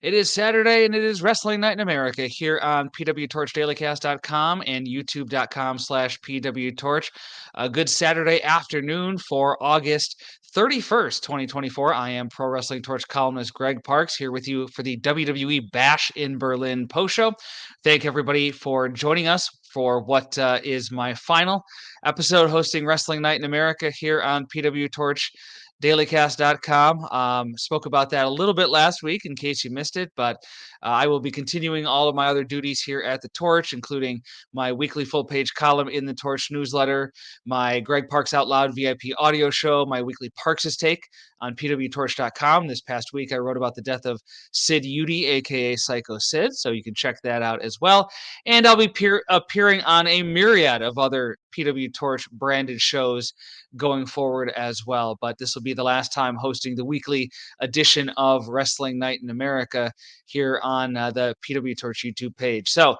It is Saturday and it is Wrestling Night in America here on PWTorchDailyCast.com and YouTube.com/PWTorch. A good Saturday afternoon for August 31st, 2024. I am Pro Wrestling Torch columnist Greg Parks here with you for the WWE Bash in Berlin post show. Thank everybody for joining us for what is my final episode hosting Wrestling Night in America here on PWTorch. Dailycast.com. Spoke about that a little bit last week in case you missed it, but I will be continuing all of my other duties here at the Torch, including my weekly full page column in the Torch newsletter, my Greg Parks Out Loud VIP audio show, my weekly Parks' Take on PWTorch.com. This past week, I wrote about the death of Sid Udy, aka Psycho Sid, so you can check that out as well. And I'll be appearing on a myriad of other PW Torch branded shows going forward as well. But this will be the last time hosting the weekly edition of Wrestling Night in America here on the PW Torch YouTube page. So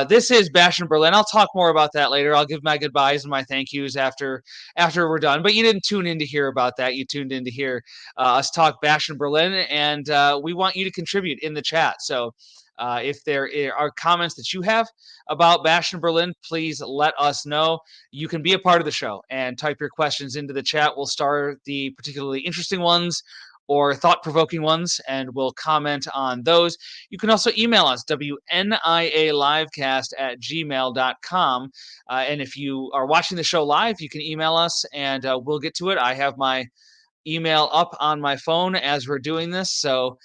this is Bash in Berlin. I'll talk more about that later. I'll give my goodbyes and my thank yous after we're done. But you didn't tune in to hear about that. You tuned in to hear us talk Bash in Berlin, and we want you to contribute in the chat. So if there are comments that you have about Bash in Berlin, please let us know. You can be a part of the show and type your questions into the chat. We'll start the particularly interesting ones or thought-provoking ones, and we'll comment on those. You can also email us, wnialivecast@gmail.com. And if you are watching the show live, you can email us, and we'll get to it. I have my email up on my phone as we're doing this. So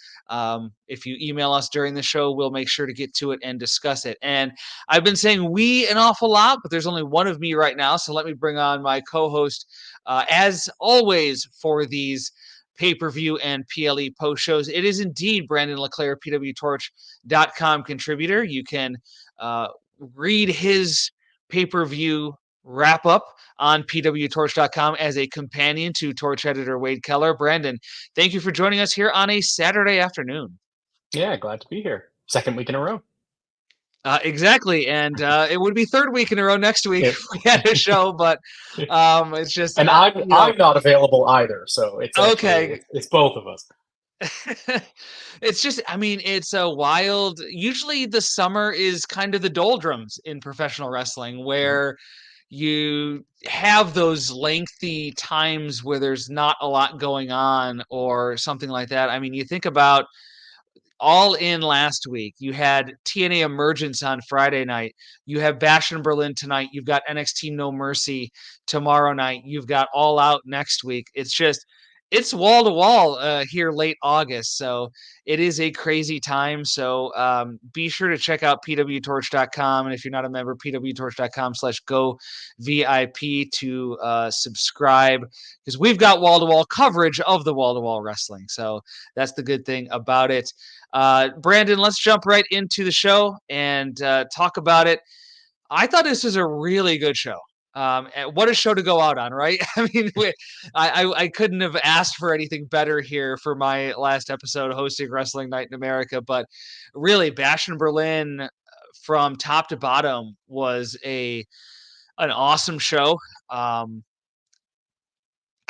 if you email us during the show, we'll make sure to get to it and discuss it. And I've been saying we an awful lot, but there's only one of me right now. So let me bring on my co-host, as always, for these pay-per-view and PLE post shows. It is indeed Brandon LeClair, PWTorch.com contributor. You can read his pay-per-view wrap up on PWTorch.com as a companion to Torch editor Wade Keller. Brandon, thank you for joining us here on a Saturday afternoon. Yeah, glad to be here. Second week in a row. Exactly, and it would be third week in a row next week if we had a show, but it's just... And I'm not available either, so it's okay. Actually, it's both of us. It's just, I mean, it's a wild... Usually the summer is kind of the doldrums in professional wrestling, where you have those lengthy times where there's not a lot going on or something like that. I mean, you think about All In last week. You had TNA Emergence on Friday night. You have Bash in Berlin tonight. You've got NXT No Mercy tomorrow night. You've got All Out next week. It's just... it's wall to wall here late August. So it is a crazy time. So be sure to check out pwtorch.com. And if you're not a member, pwtorch.com/go VIP to subscribe, because we've got wall to wall coverage of the wall to wall wrestling. So that's the good thing about it. Brandon, let's jump right into the show and talk about it. I thought this was a really good show. What a show to go out on, right? I mean, I couldn't have asked for anything better here for my last episode hosting Wrestling Night in America, but really, Bash in Berlin from top to bottom was an awesome show.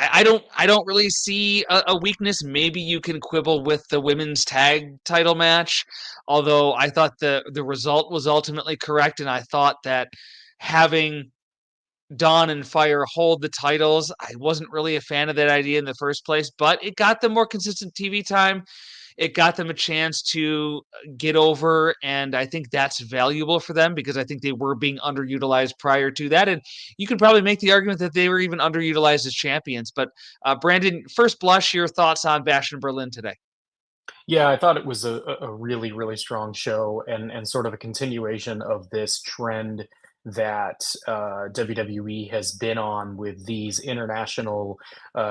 I don't really see a weakness. Maybe you can quibble with the women's tag title match, although I thought the result was ultimately correct, and I thought that having Dawn and Fire hold the titles, I wasn't really a fan of that idea in the first place, but it got them more consistent TV time. It got them a chance to get over, and I think that's valuable for them because I think they were being underutilized prior to that. And you could probably make the argument that they were even underutilized as champions. But Brandon, first blush, your thoughts on Bash in Berlin today? Yeah, I thought it was a really, really strong show and sort of a continuation of this trend that WWE has been on with these international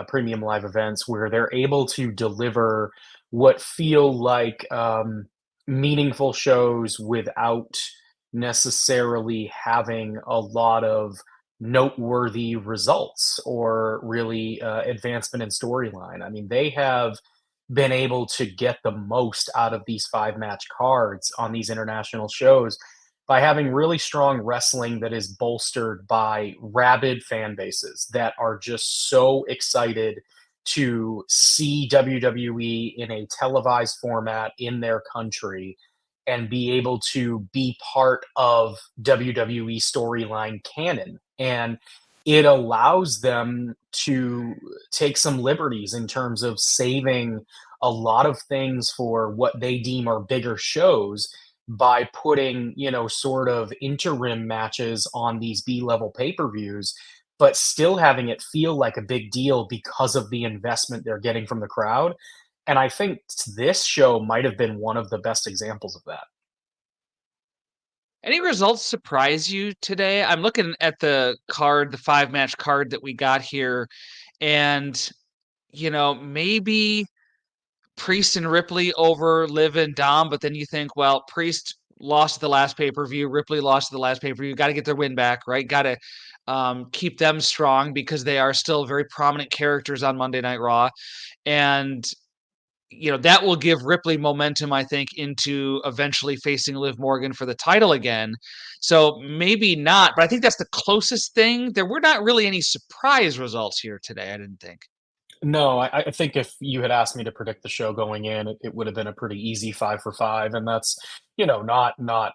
premium live events where they're able to deliver what feel like meaningful shows without necessarily having a lot of noteworthy results or really advancement in storyline. I mean, they have been able to get the most out of these 5-match cards on these international shows by having really strong wrestling that is bolstered by rabid fan bases that are just so excited to see WWE in a televised format in their country and be able to be part of WWE storyline canon. And it allows them to take some liberties in terms of saving a lot of things for what they deem are bigger shows by putting, sort of interim matches on these B-level pay-per-views, but still having it feel like a big deal because of the investment they're getting from the crowd. And I think this show might have been one of the best examples of that. Any results surprise you today? I'm looking at the card, the 5-match card that we got here, and, maybe Priest and Ripley over Liv and Dom, but then you think, well, Priest lost the last pay-per-view, Ripley lost the last pay-per-view, gotta get their win back, right? Gotta, keep them strong because they are still very prominent characters on Monday Night Raw, and that will give Ripley momentum, I think, into eventually facing Liv Morgan for the title again. So maybe not, but I think that's the closest thing. There were not really any surprise results here today, I didn't think. No, I think if you had asked me to predict the show going in, it would have been a pretty easy 5 for 5, and that's, not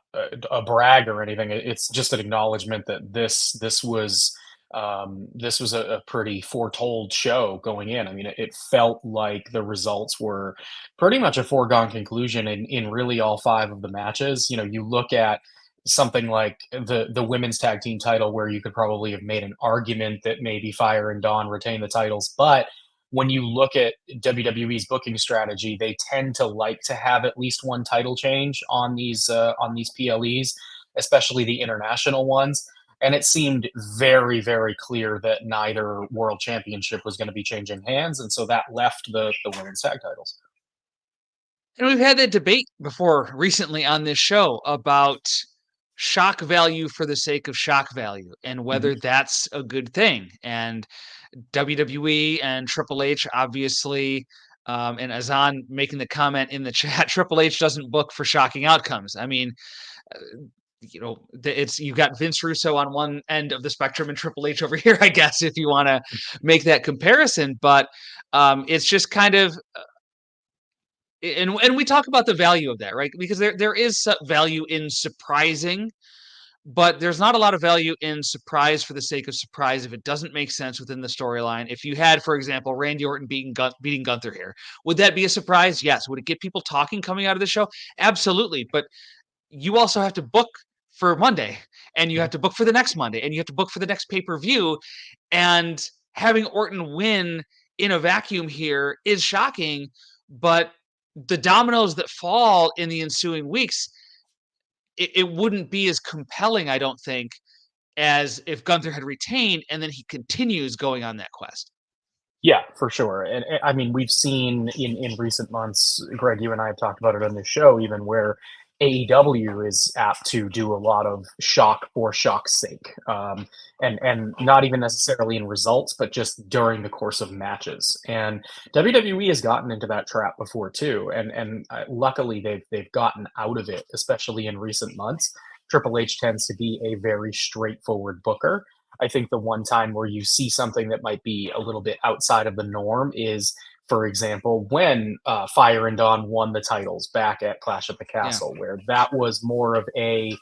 a brag or anything. It's just an acknowledgement that this was a pretty foretold show going in. I mean, it felt like the results were pretty much a foregone conclusion in really all 5 of the matches. You look at something like the women's tag team title, where you could probably have made an argument that maybe Fire and Dawn retain the titles, but when you look at WWE's booking strategy, they tend to like to have at least one title change on these PLEs, especially the international ones. And it seemed very, very clear that neither world championship was going to be changing hands, and so that left the women's tag titles. And we've had that debate before recently on this show about shock value for the sake of shock value and whether Mhm. that's a good thing. And WWE and Triple H obviously, and Azan making the comment in the chat, Triple H doesn't book for shocking outcomes. I mean, uh, it's you've got Vince Russo on one end of the spectrum and Triple H over here, I guess, if you want to make that comparison. But it's just kind of, and we talk about the value of that, right? Because there is value in surprising, but there's not a lot of value in surprise for the sake of surprise if it doesn't make sense within the storyline. If you had, for example, Randy Orton beating Gunther here, would that be a surprise? Yes. Would it get people talking coming out of the show? Absolutely. But you also have to book for Monday, and you have to book for the next Monday, and you have to book for the next pay-per-view. And having Orton win in a vacuum here is shocking, but the dominoes that fall in the ensuing weeks, it wouldn't be as compelling, I don't think, as if Gunther had retained and then he continues going on that quest. Yeah, for sure. And I mean, we've seen in recent months, Greg, you and I have talked about it on this show, even where AEW is apt to do a lot of shock for shock's sake, and not even necessarily in results, but just during the course of matches. And WWE has gotten into that trap before too, and luckily they've gotten out of it, especially in recent months. Triple H tends to be a very straightforward booker. I think the one time where you see something that might be a little bit outside of the norm is, for example, when Fire and Dawn won the titles back at Clash at the Yeah. Castle, where that was more of a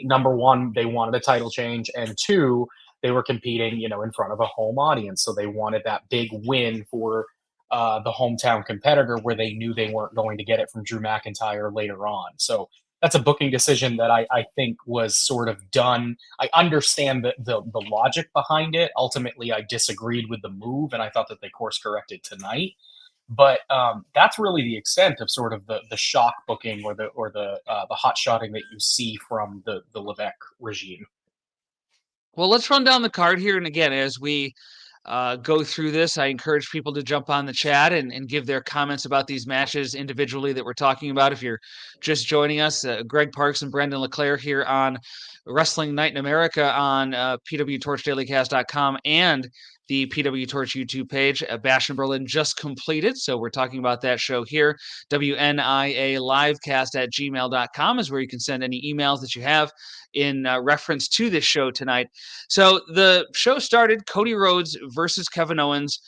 number one, they wanted a title change, and two, they were competing, in front of a home audience, so they wanted that big win for the hometown competitor, where they knew they weren't going to get it from Drew McIntyre later on. So that's a booking decision that I think was sort of done. I understand the logic behind it. Ultimately, I disagreed with the move, and I thought that they course corrected tonight. But that's really the extent of sort of the shock booking or the hot shotting that you see from the Levesque regime. Well, let's run down the card here. And again, as we go through this, I encourage people to jump on the chat and give their comments about these matches individually that we're talking about. If you're just joining us, Greg Parks and Brandon LeClair here on Wrestling Night in America on PWTorchDailyCast.com and the PWTorch YouTube page. Bash in Berlin just completed, so we're talking about that show here. WNIA livecast at gmail.com is where you can send any emails that you have in reference to this show tonight. So the show started Cody Rhodes versus Kevin Owens.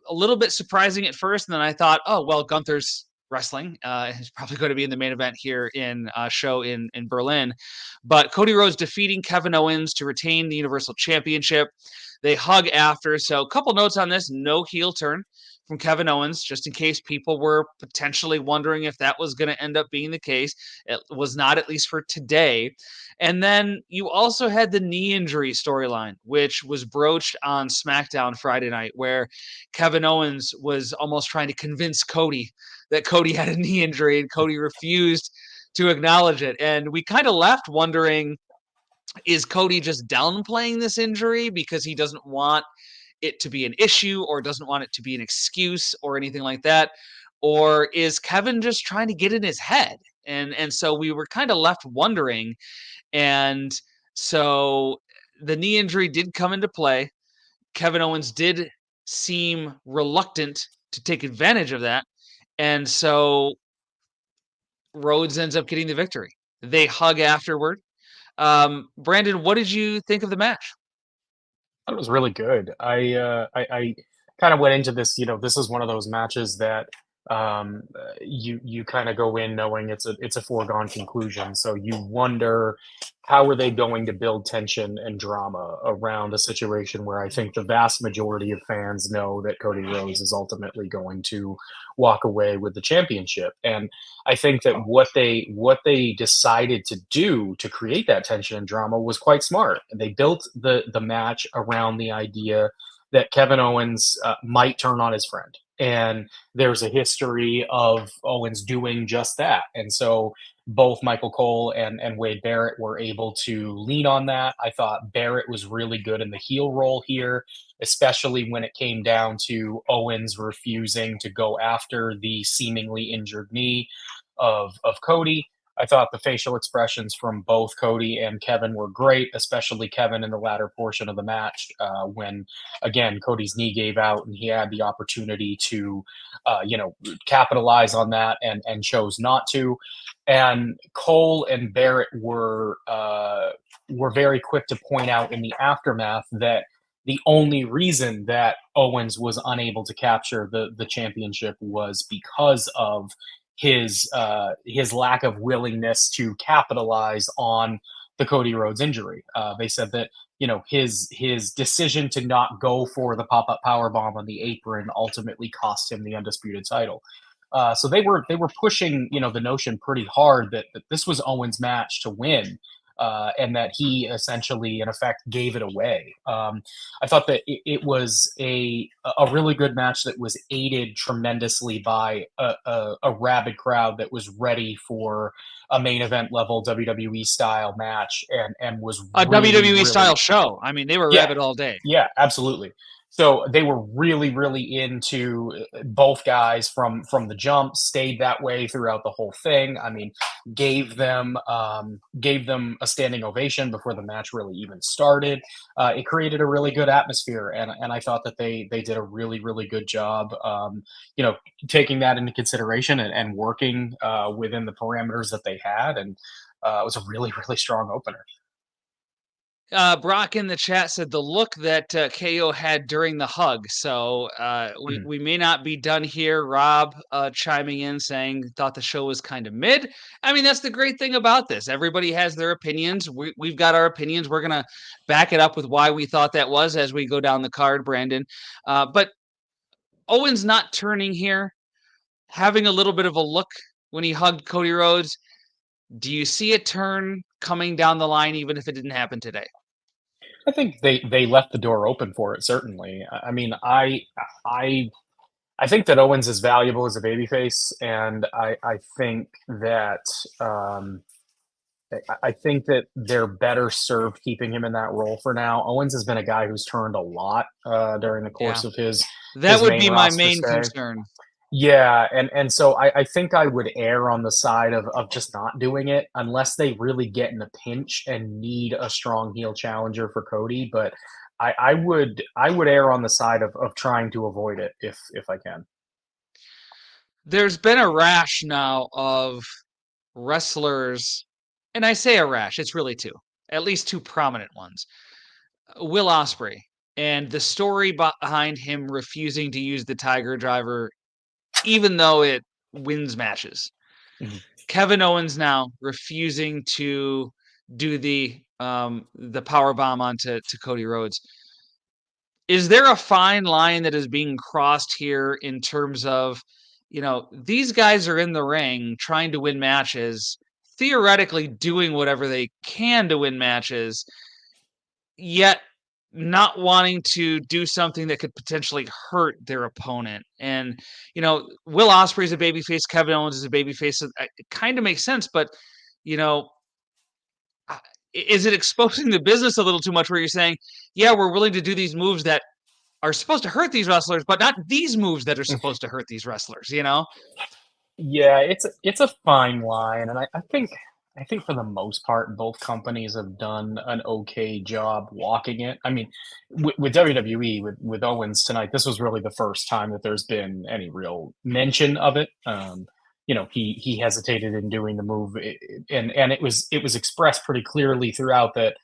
A little bit surprising at first, and then I thought, oh, well, Gunther's wrestling. He's probably going to be in the main event here in show in Berlin. But Cody Rhodes defeating Kevin Owens to retain the Universal Championship. They hug after. So a couple notes on this. No heel turn from Kevin Owens, just in case people were potentially wondering if that was going to end up being the case. It was not, at least for today. And then you also had the knee injury storyline, which was broached on SmackDown Friday night, where Kevin Owens was almost trying to convince Cody that Cody had a knee injury, and Cody refused to acknowledge it. And we kind of left wondering, is Cody just downplaying this injury because he doesn't want it to be an issue or doesn't want it to be an excuse or anything like that? Or is Kevin just trying to get in his head? And so we were kind of left wondering. And so the knee injury did come into play. Kevin Owens did seem reluctant to take advantage of that. And so Rhodes ends up getting the victory. They hug afterward. Brandon, what did you think of the match? It was really good. I kind of went into this, this is one of those matches that you kind of go in knowing it's a foregone conclusion. So you wonder, how are they going to build tension and drama around a situation where I think the vast majority of fans know that Cody Rhodes is ultimately going to walk away with the championship. And I think that what they decided to do to create that tension and drama was quite smart. They built the match around the idea that Kevin Owens might turn on his friend. And there's a history of Owens doing just that. And so both Michael Cole and Wade Barrett were able to lean on that. I thought Barrett was really good in the heel role here, especially when it came down to Owens refusing to go after the seemingly injured knee of Cody. I thought the facial expressions from both Cody and Kevin were great, especially Kevin in the latter portion of the match when, again, Cody's knee gave out and he had the opportunity to, capitalize on that and chose not to. And Cole and Barrett were very quick to point out in the aftermath that the only reason that Owens was unable to capture the championship was because of his lack of willingness to capitalize on the Cody Rhodes injury. They said that his decision to not go for the pop-up powerbomb on the apron ultimately cost him the undisputed title. So they were pushing the notion pretty hard that this was Owens' match to win. And that he essentially, in effect, gave it away. I thought that it was a really good match that was aided tremendously by a rabid crowd that was ready for a main event level WWE style match and was A really, WWE style show. I mean, they were yeah, rabid all day. yeah, absolutely. So they were really, really into both guys from the jump. Stayed that way throughout the whole thing. I mean, gave them a standing ovation before the match really even started. It created a really good atmosphere, and I thought that they did a really, really good job. Taking that into consideration and working within the parameters that they had, and it was a really, really strong opener. Brock in the chat said the look that KO had during the hug. So we may not be done here. Rob chiming in saying thought the show was kind of mid. I mean, that's the great thing about this. Everybody has their opinions. We've got our opinions. We're going to back it up with why we thought that was as we go down the card, Brandon. But Owens not turning here, having a little bit of a look when he hugged Cody Rhodes. Do you see a turn coming down the line, even if it didn't happen today? I think they left the door open for it. Certainly. I mean, I think that Owens is valuable as a babyface, and I think that I think that they're better served keeping him in that role for now. Owens has been a guy who's turned a lot during the course of his would main be my roster main stay. concern. Yeah, and so I think I would err on the side of just not doing it unless they really get in a pinch and need a strong heel challenger for Cody. But I would err on the side of trying to avoid it if I can. There's been a rash now of wrestlers, and I say a rash, it's really two, at least two prominent ones. Will Ospreay and the story behind him refusing to use the Tiger Driver, even though it wins matches. Mhm. Kevin Owens now refusing to do the power bomb onto Cody Rhodes. Is there a fine line that is being crossed here in terms of, these guys are in the ring trying to win matches, theoretically doing whatever they can to win matches, yet not wanting to do something that could potentially hurt their opponent. And, Will Ospreay is a babyface, Kevin Owens is a babyface. So it kind of makes sense, but, you know, is it exposing the business a little too much where you're saying, yeah, we're willing to do these moves that are supposed to hurt these wrestlers, but not these moves that are supposed to hurt these wrestlers? Yeah, it's a fine line, and I think for the most part, both companies have done an okay job walking it. I mean, with WWE, with Owens tonight, this was really the first time that there's been any real mention of it. He hesitated in doing the move, and it was expressed pretty clearly throughout that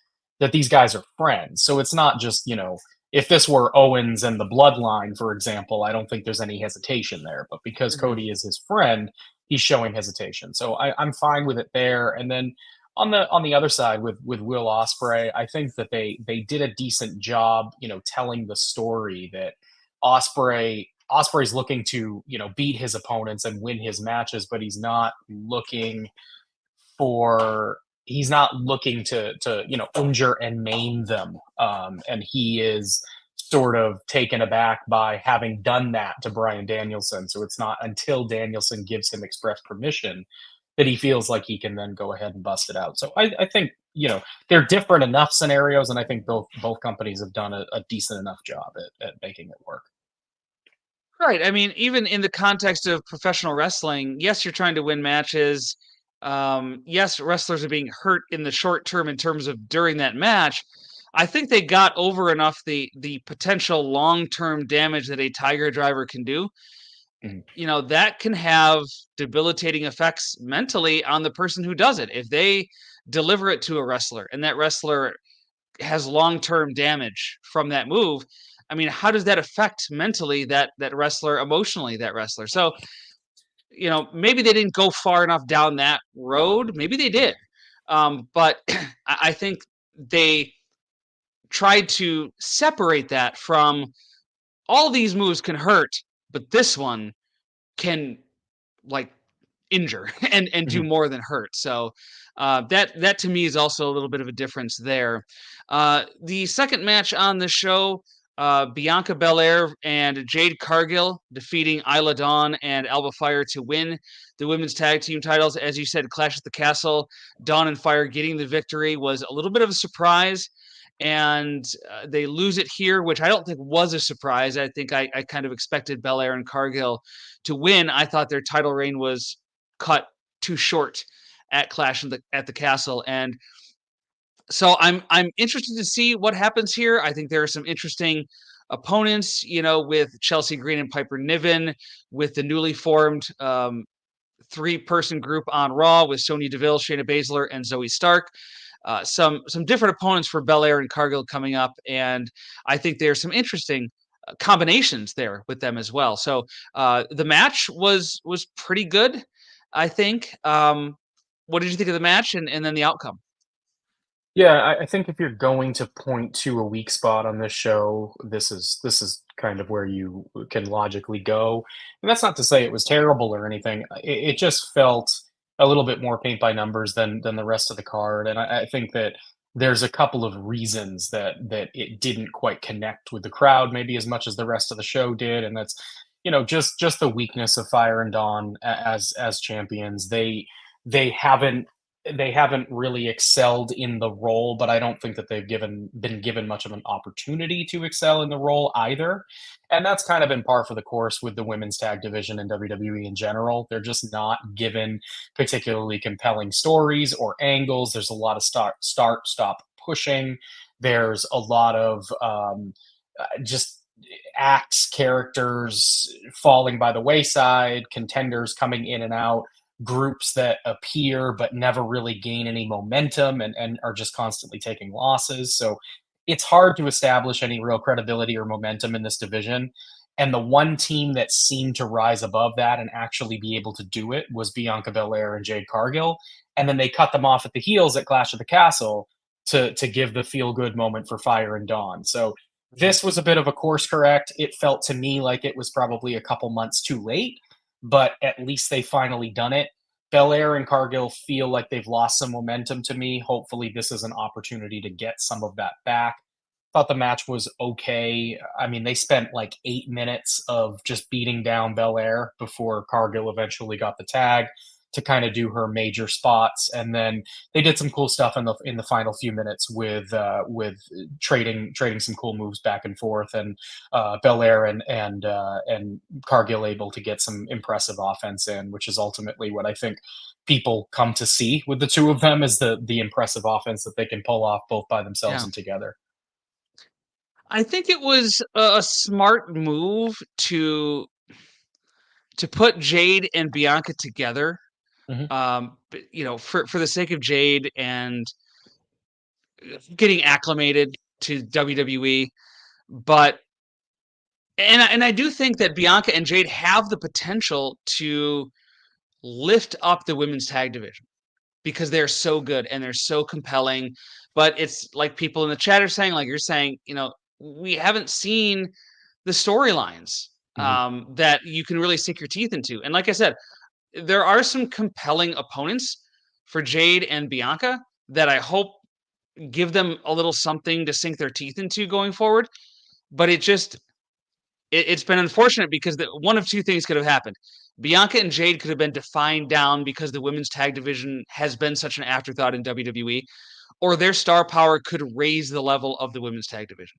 these guys are friends. So it's not just if this were Owens and the Bloodline, for example, I don't think there's any hesitation there. But because Mhm. Cody is his friend, he's showing hesitation. So I'm fine with it there. And then on the other side with Will Ospreay, I think that they did a decent job, telling the story that Osprey's looking to beat his opponents and win his matches, but he's not looking to injure and maim them. And he is sort of taken aback by having done that to Brian Danielson. So it's not until Danielson gives him express permission that he feels like he can then go ahead and bust it out. So I think they're different enough scenarios, and I think both companies have done a decent enough job at making it work. Right. I mean, even in the context of professional wrestling, yes, you're trying to win matches. Yes, wrestlers are being hurt in the short term in terms of during that match. I think they got over enough the potential long term damage that a Tiger Driver can do. Mhm. That can have debilitating effects mentally on the person who does it. If they deliver it to a wrestler and that wrestler has long-term damage from that move, I mean, how does that affect mentally that wrestler, emotionally that wrestler? So, maybe they didn't go far enough down that road. Maybe they did. But I think they tried to separate that from all these moves can hurt, but this one can like injure and do Mhm. more than hurt. So that to me is also a little bit of a difference there. The second match on the show, Bianca Belair and Jade Cargill defeating Isla Dawn and Alba Fire to win the women's tag team titles. As you said, Clash at the Castle, Dawn and Fire getting the victory was a little bit of a surprise. And they lose it here, which I don't think was a surprise. I think I kind of expected Belair and Cargill to win. I thought their title reign was cut too short at Clash at the Castle, and so I'm interested to see what happens here. I think there are some interesting opponents, with Chelsea Green and Piper Niven, with the newly formed three-person group on Raw with Sonya Deville, Shayna Baszler, and Zoe Stark. Some different opponents for Belair and Cargill coming up, and I think there's some interesting combinations there with them as well. So the match was pretty good, I think. What did you think of the match and then the outcome? Yeah, I think if you're going to point to a weak spot on this show, this is kind of where you can logically go. And that's not to say it was terrible or anything. It just felt a little bit more paint by numbers than the rest of the card. And I think that there's a couple of reasons that it didn't quite connect with the crowd, maybe as much as the rest of the show did. And that's, just the weakness of Fire and Dawn as champions. They haven't they haven't really excelled in the role, but I don't think that they've been given much of an opportunity to excel in the role either. And that's kind of been par for the course with the women's tag division in WWE in general. They're just not given particularly compelling stories or angles. There's a lot of start, stop, pushing. There's a lot of just acts, characters falling by the wayside, contenders coming in and out, groups that appear but never really gain any momentum and are just constantly taking losses. So it's hard to establish any real credibility or momentum in this division. And the one team that seemed to rise above that and actually be able to do it was Bianca Belair and Jade Cargill. And then they cut them off at the heels at Clash of the Castle to give the feel good moment for Fire and Dawn. So this was a bit of a course correct. It felt to me like it was probably a couple months too late, but at least they finally done it. Belair and Cargill feel like they've lost some momentum to me. Hopefully, this is an opportunity to get some of that back. Thought the match was okay. I mean, they spent like 8 minutes of just beating down Belair before Cargill eventually got the tag to kind of do her major spots, and then they did some cool stuff in the final few minutes with trading some cool moves back and forth, and Belair and Cargill able to get some impressive offense in, which is ultimately what I think people come to see with the two of them, is the impressive offense that they can pull off both by themselves Yeah. and together. I think it was a smart move to put Jade and Bianca together. Mhm. For the sake of Jade and getting acclimated to WWE, but I do think that Bianca and Jade have the potential to lift up the women's tag division because they're so good and they're so compelling. But it's like people in the chat are saying, like you're saying, we haven't seen the storylines Mhm. that you can really sink your teeth into. And like I said, there are some compelling opponents for Jade and Bianca that I hope give them a little something to sink their teeth into going forward. But it's been unfortunate because one of two things could have happened. Bianca and Jade could have been defined down because the women's tag division has been such an afterthought in WWE, or their star power could raise the level of the women's tag division.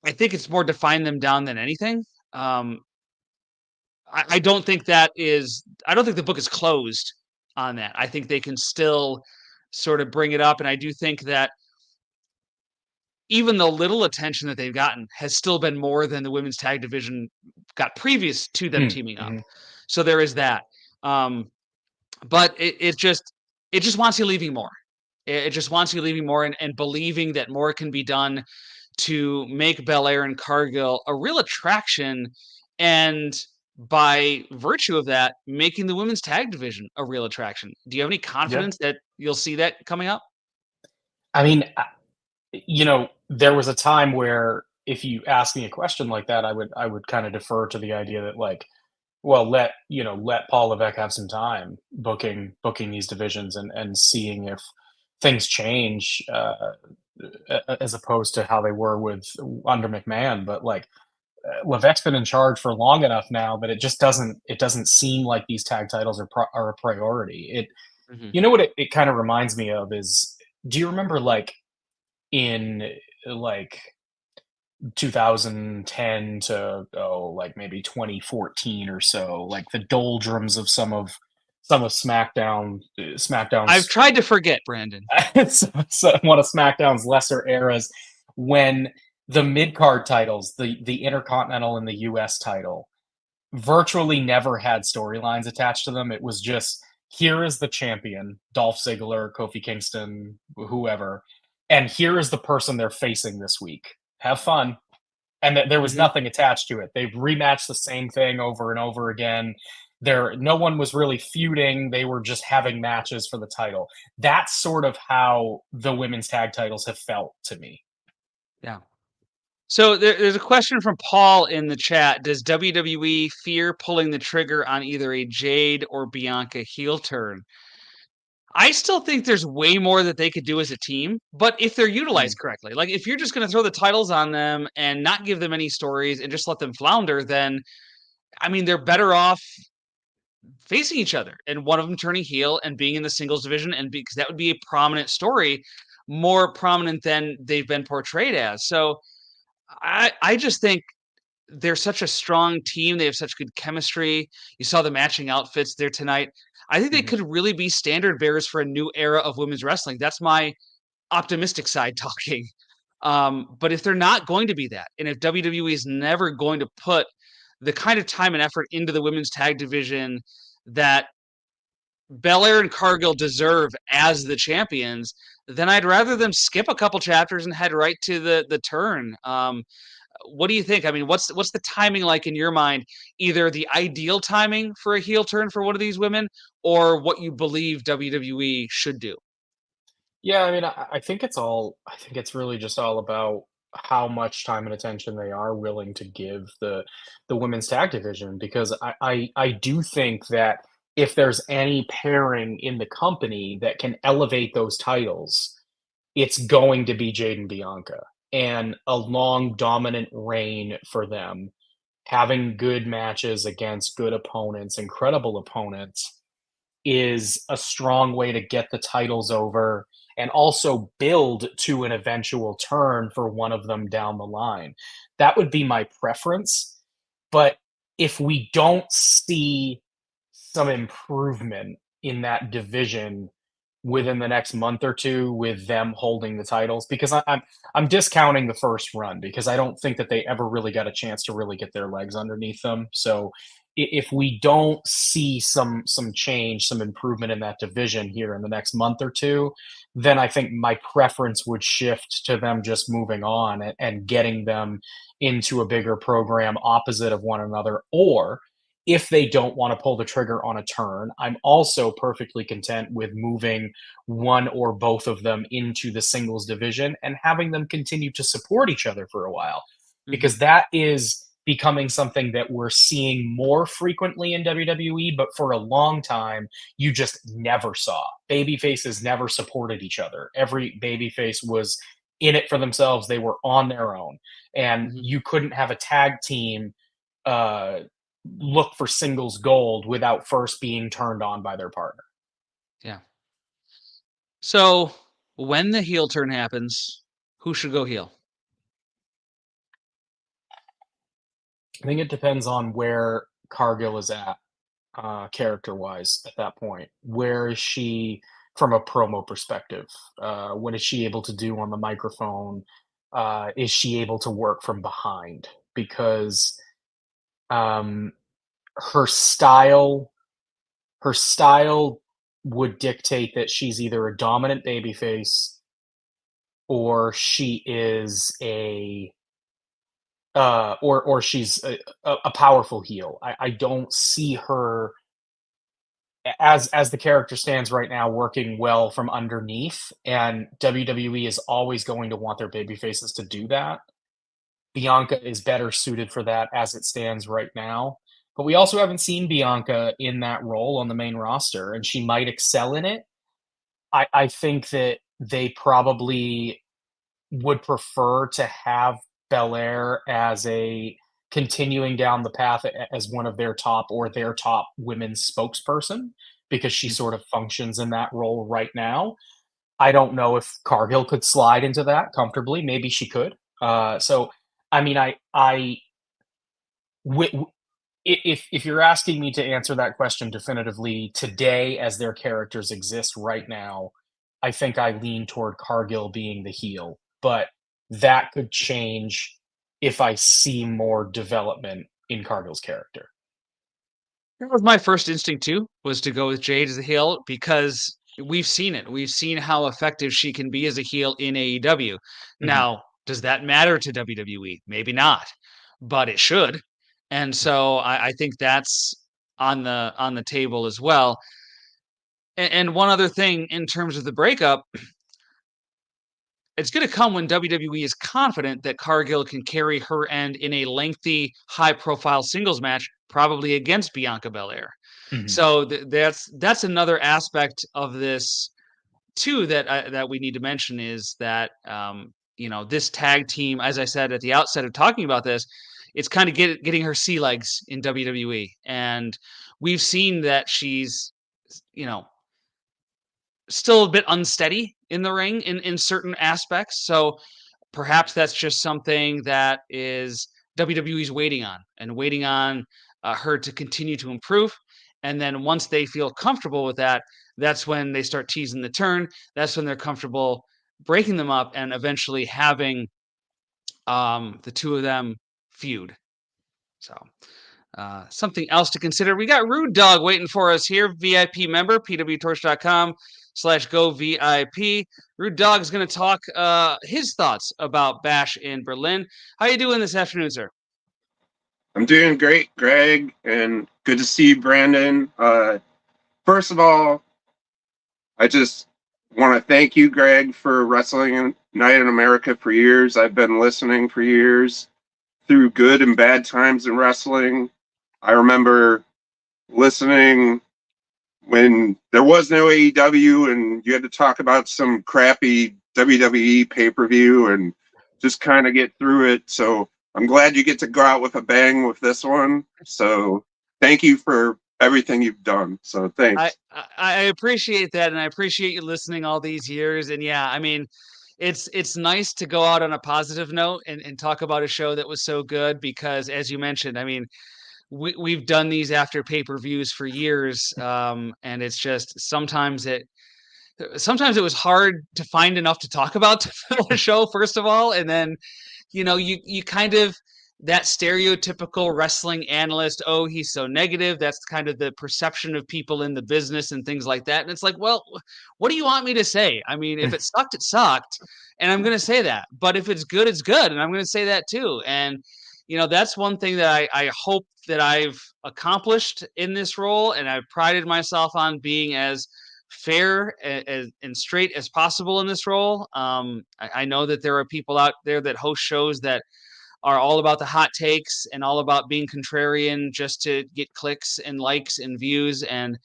I think it's more define them down than anything. Um, I don't think I don't think the book is closed on that. I think they can still sort of bring it up. And I do think that even the little attention that they've gotten has still been more than the women's tag division got previous to them teaming up. Mhm. So there is that. Um, but it just wants you leaving more. It just wants you leaving more and believing that more can be done to make Belair and Cargill a real attraction, and by virtue of that, making the women's tag division a real attraction. Do you have any Yeah. confidence that you'll see that coming up? I mean, there was a time where if you asked me a question like that, I would kind of defer to the idea that, like, well, let Paul Levesque have some time booking these divisions and seeing if things change, as opposed to how they were with under McMahon. But like, Levesque's been in charge for long enough now that it doesn't seem like these tag titles are a priority. Mhm. What it kind of reminds me of is, do you remember, like, in like 2010 to, like maybe 2014 or so, like the doldrums of some of I've SmackDown's tried to forget, Brandon. one of SmackDown's lesser eras, when the mid card titles, the Intercontinental and the US title, virtually never had storylines attached to them. It was just, here is the champion, Dolph Ziggler, Kofi Kingston, whoever, and here is the person they're facing this week. Have fun. And there was Mhm. nothing attached to it. They've rematched the same thing over and over again. No one was really feuding. They were just having matches for the title. That's sort of how the women's tag titles have felt to me. Yeah. So there's a question from Paul in the chat. Does WWE fear pulling the trigger on either a Jade or Bianca heel turn? I still think there's way more that they could do as a team, but if they're Mm. utilized correctly, like if you're just going to throw the titles on them and not give them any stories and just let them flounder, then I mean, they're better off facing each other and one of them turning heel and being in the singles division, and because that would be a prominent story, more prominent than they've been portrayed as. So I just think they're such a strong team. They have such good chemistry. You saw the matching outfits there tonight. I think they Mhm. could really be standard bearers for a new era of women's wrestling. That's my optimistic side talking. But if they're not going to be that, and if WWE is never going to put the kind of time and effort into the women's tag division that Belair and Cargill deserve as the champions, then I'd rather them skip a couple chapters and head right to the turn. What do you think? I mean, what's the timing like in your mind? Either the ideal timing for a heel turn for one of these women, or what you believe WWE should do. Yeah, I mean, I think I think it's really just all about how much time and attention they are willing to give the women's tag division, because I do think that if there's any pairing in the company that can elevate those titles, it's going to be Jade and Bianca, and a long dominant reign for them, having good matches against good opponents, incredible opponents, is a strong way to get the titles over and also build to an eventual turn for one of them down the line. That would be my preference. But if we don't see some improvement in that division within the next month or two with them holding the titles, because I'm discounting the first run because I don't think that they ever really got a chance to really get their legs underneath them. So if we don't see some change, some improvement in that division here in the next month or two, then I think my preference would shift to them just moving on and getting them into a bigger program opposite of one another. Or if they don't want to pull the trigger on a turn, I'm also perfectly content with moving one or both of them into the singles division and having them continue to support each other for a while, Mhm. because that is becoming something that we're seeing more frequently in WWE, but for a long time, you just never saw. Baby faces never supported each other. Every babyface was in it for themselves. They were on their own. And Mhm. you couldn't have a tag team uh, look for singles gold without first being turned on by their partner. Yeah. So when the heel turn happens, who should go heel? I think it depends on where Cargill is at, character wise at that point. Where is she from a promo perspective? What is she able to do on the microphone? Is she able to work from behind? Because um, her style, her style would dictate that she's either a dominant babyface or she is or she's a powerful heel. I don't see her as the character stands right now working well from underneath, and WWE is always going to want their baby faces to do that. Bianca is better suited for that as it stands right now. But we also haven't seen Bianca in that role on the main roster, and she might excel in it. I think that they probably would prefer to have Belair as a continuing down the path as one of their top or their top women's spokesperson, because she Mhm. sort of functions in that role right now. I don't know if Cargill could slide into that comfortably. Maybe she could. So, I mean, if you're asking me to answer that question definitively today, as their characters exist right now, I think I lean toward Cargill being the heel, but that could change if I see more development in Cargill's character. That was my first instinct too, was to go with Jade as a heel because we've seen it. We've seen how effective she can be as a heel in AEW. Mhm. Now, does that matter to WWE? Maybe not, but it should. And so I think that's on the table as well. And one other thing in terms of the breakup, it's going to come when WWE is confident that Cargill can carry her end in a lengthy, high profile singles match, probably against Bianca Belair. Mhm. So that's another aspect of this too that we need to mention is that this tag team, as I said at the outset of talking about this, it's kind of getting her sea legs in WWE, and we've seen that she's you know still a bit unsteady in the ring in certain aspects. So perhaps that's just something that is WWE's waiting on her to continue to improve. And then once they feel comfortable with that, that's when they start teasing the turn. That's when they're comfortable breaking them up and eventually having the two of them feud. So something else to consider. We got Rude Dog waiting for us here. VIP member, pwtorch.com/go VIP. Rude Dog is going to talk his thoughts about Bash in Berlin. How you doing this afternoon, sir? I'm doing great, Greg, and good to see you, Brandon. First of all, I just want to thank you, Greg, for Wrestling Night in America for years. I've been listening for years through good and bad times in wrestling. I remember listening when there was no AEW and you had to talk about some crappy WWE pay-per-view and just kind of get through it. So I'm glad you get to go out with a bang with this one. So thank you for everything you've done. So thanks. I appreciate that, and I appreciate you listening all these years. And yeah, I mean, it's nice to go out on a positive note and talk about a show that was so good because, as you mentioned, I mean, we've done these after pay-per-views for years, and it's just sometimes it was hard to find enough to talk about to fill a show, first of all, and then you kind of that stereotypical wrestling analyst, oh, he's so negative. That's kind of the perception of people in the business and things like that. And it's like, well, what do you want me to say? I mean, if it sucked, it sucked. And I'm going to say that. But if it's good, it's good. And I'm going to say that too. And, that's one thing that I hope that I've accomplished in this role. And I've prided myself on being as fair and straight as possible in this role. I know that there are people out there that host shows that are all about the hot takes and all about being contrarian just to get clicks and likes and views. And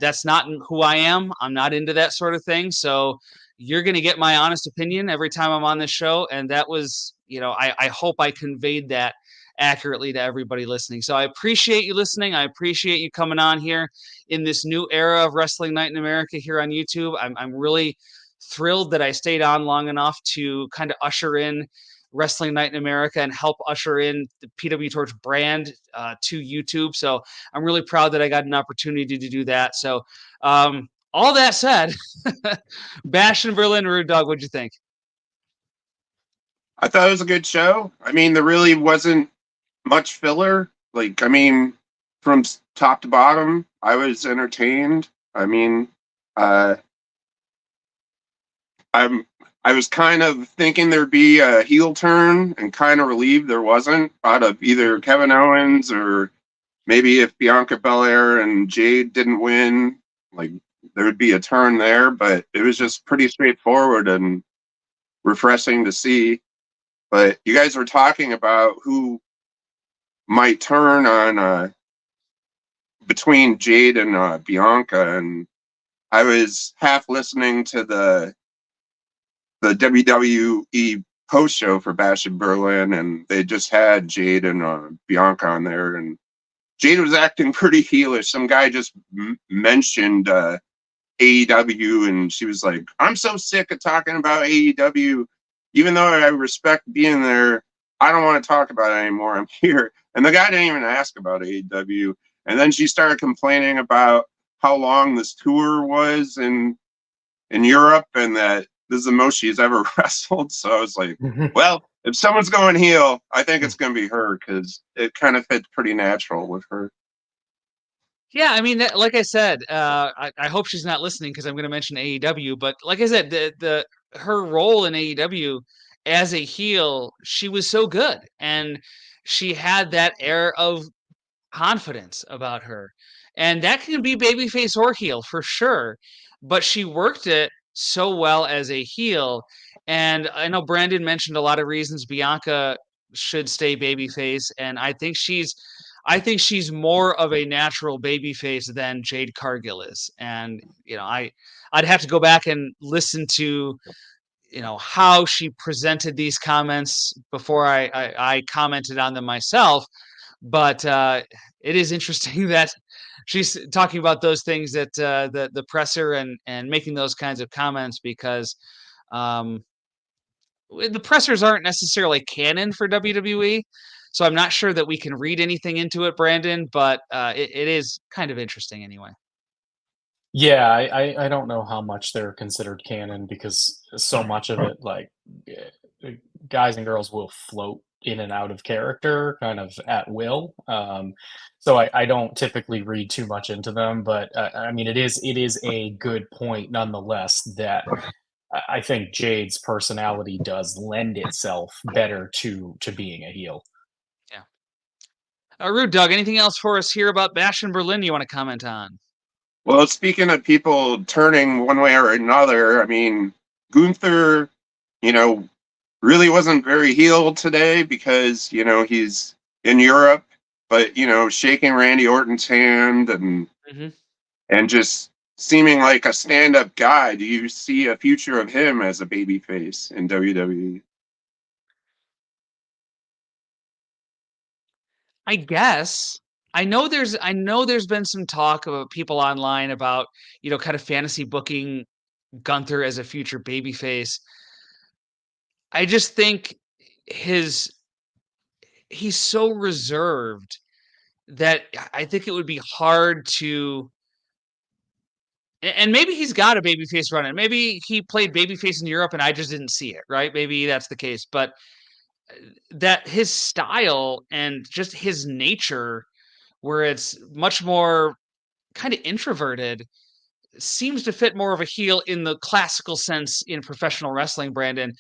that's not who I am. I'm not into that sort of thing. So you're going to get my honest opinion every time I'm on this show. And that was, I hope I conveyed that accurately to everybody listening. So I appreciate you listening. I appreciate you coming on here in this new era of Wrestling Night in America here on YouTube. I'm really thrilled that I stayed on long enough to kind of usher in Wrestling Night in America and help usher in the PWTorch brand to YouTube. So I'm really proud that I got an opportunity to do that. So all that said, Bash in Berlin, Rude Dog, what'd you think? I thought it was a good show. I mean, there really wasn't much filler. Like, I mean, from top to bottom, I was entertained. I mean, I was kind of thinking there'd be a heel turn and kind of relieved there wasn't out of either Kevin Owens or maybe if Bianca Belair and Jade didn't win, like there would be a turn there, but it was just pretty straightforward and refreshing to see. But you guys were talking about who might turn on between Jade and Bianca, and I was half listening to the WWE post show for Bash in Berlin, and they just had Jade and Bianca on there, and Jade was acting pretty heelish. Some guy just mentioned AEW, and she was like, "I'm so sick of talking about AEW. Even though I respect being there, I don't want to talk about it anymore. I'm here." And the guy didn't even ask about AEW. And then she started complaining about how long this tour was in Europe, and that this is the most she's ever wrestled. So I was like, well, if someone's going heel, I think it's going to be her because it kind of fits pretty natural with her. Yeah, I mean, like I said, I hope she's not listening because I'm going to mention AEW. But like I said, her role in AEW as a heel, she was so good, and she had that air of confidence about her, and that can be babyface or heel for sure. But she worked it so well as a heel, and I know Brandon mentioned a lot of reasons Bianca should stay babyface, and I think she's more of a natural babyface than Jade Cargill is. And, I'd have to go back and listen to, how she presented these comments before I commented on them myself. But it is interesting that she's talking about those things that the presser and making those kinds of comments because um, the pressers aren't necessarily canon for WWE. So I'm not sure that we can read anything into it, Brandon, but it is kind of interesting anyway. Yeah, I don't know how much they're considered canon because so much of it, like, guys and girls will float in and out of character kind of at will. So I don't typically read too much into them, but I mean, it is a good point nonetheless that I think Jade's personality does lend itself better to being a heel. Yeah. Rude Doug, anything else for us here about Bash in Berlin you want to comment on? Well, speaking of people turning one way or another, I mean, Gunther, you know, really wasn't very healed today because, he's in Europe, but, shaking Randy Orton's hand and just seeming like a stand-up guy. Do you see a future of him as a babyface in WWE? I guess. I know there's been some talk about people online about, kind of fantasy booking Gunther as a future babyface. I just think his he's so reserved that I think it would be hard to, and maybe he's got a babyface running. Maybe he played babyface in Europe and I just didn't see it, right? Maybe that's the case. But that his style and just his nature, where it's much more kind of introverted, seems to fit more of a heel in the classical sense in professional wrestling, Brandon.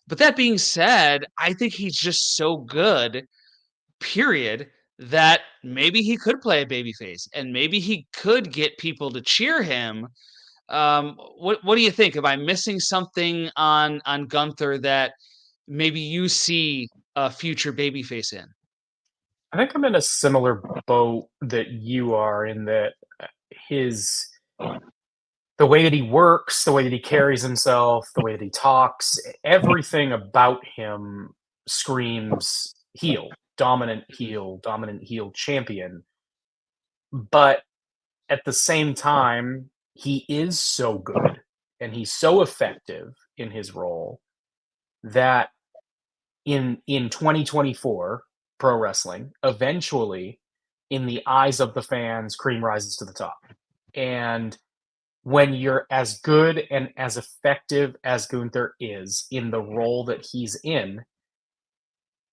But that being said, I think he's just so good, period, that maybe he could play a babyface and maybe he could get people to cheer him. What do you think? Am I missing something on Gunther that maybe you see a future babyface in? I think I'm in a similar boat that you are in that his the way that he works, the way that he carries himself, the way that he talks, everything about him screams dominant heel champion. But at the same time, he is so good and he's so effective in his role that in 2024 pro wrestling, eventually, in the eyes of the fans, cream rises to the top. And when you're as good and as effective as Gunther is in the role that he's in,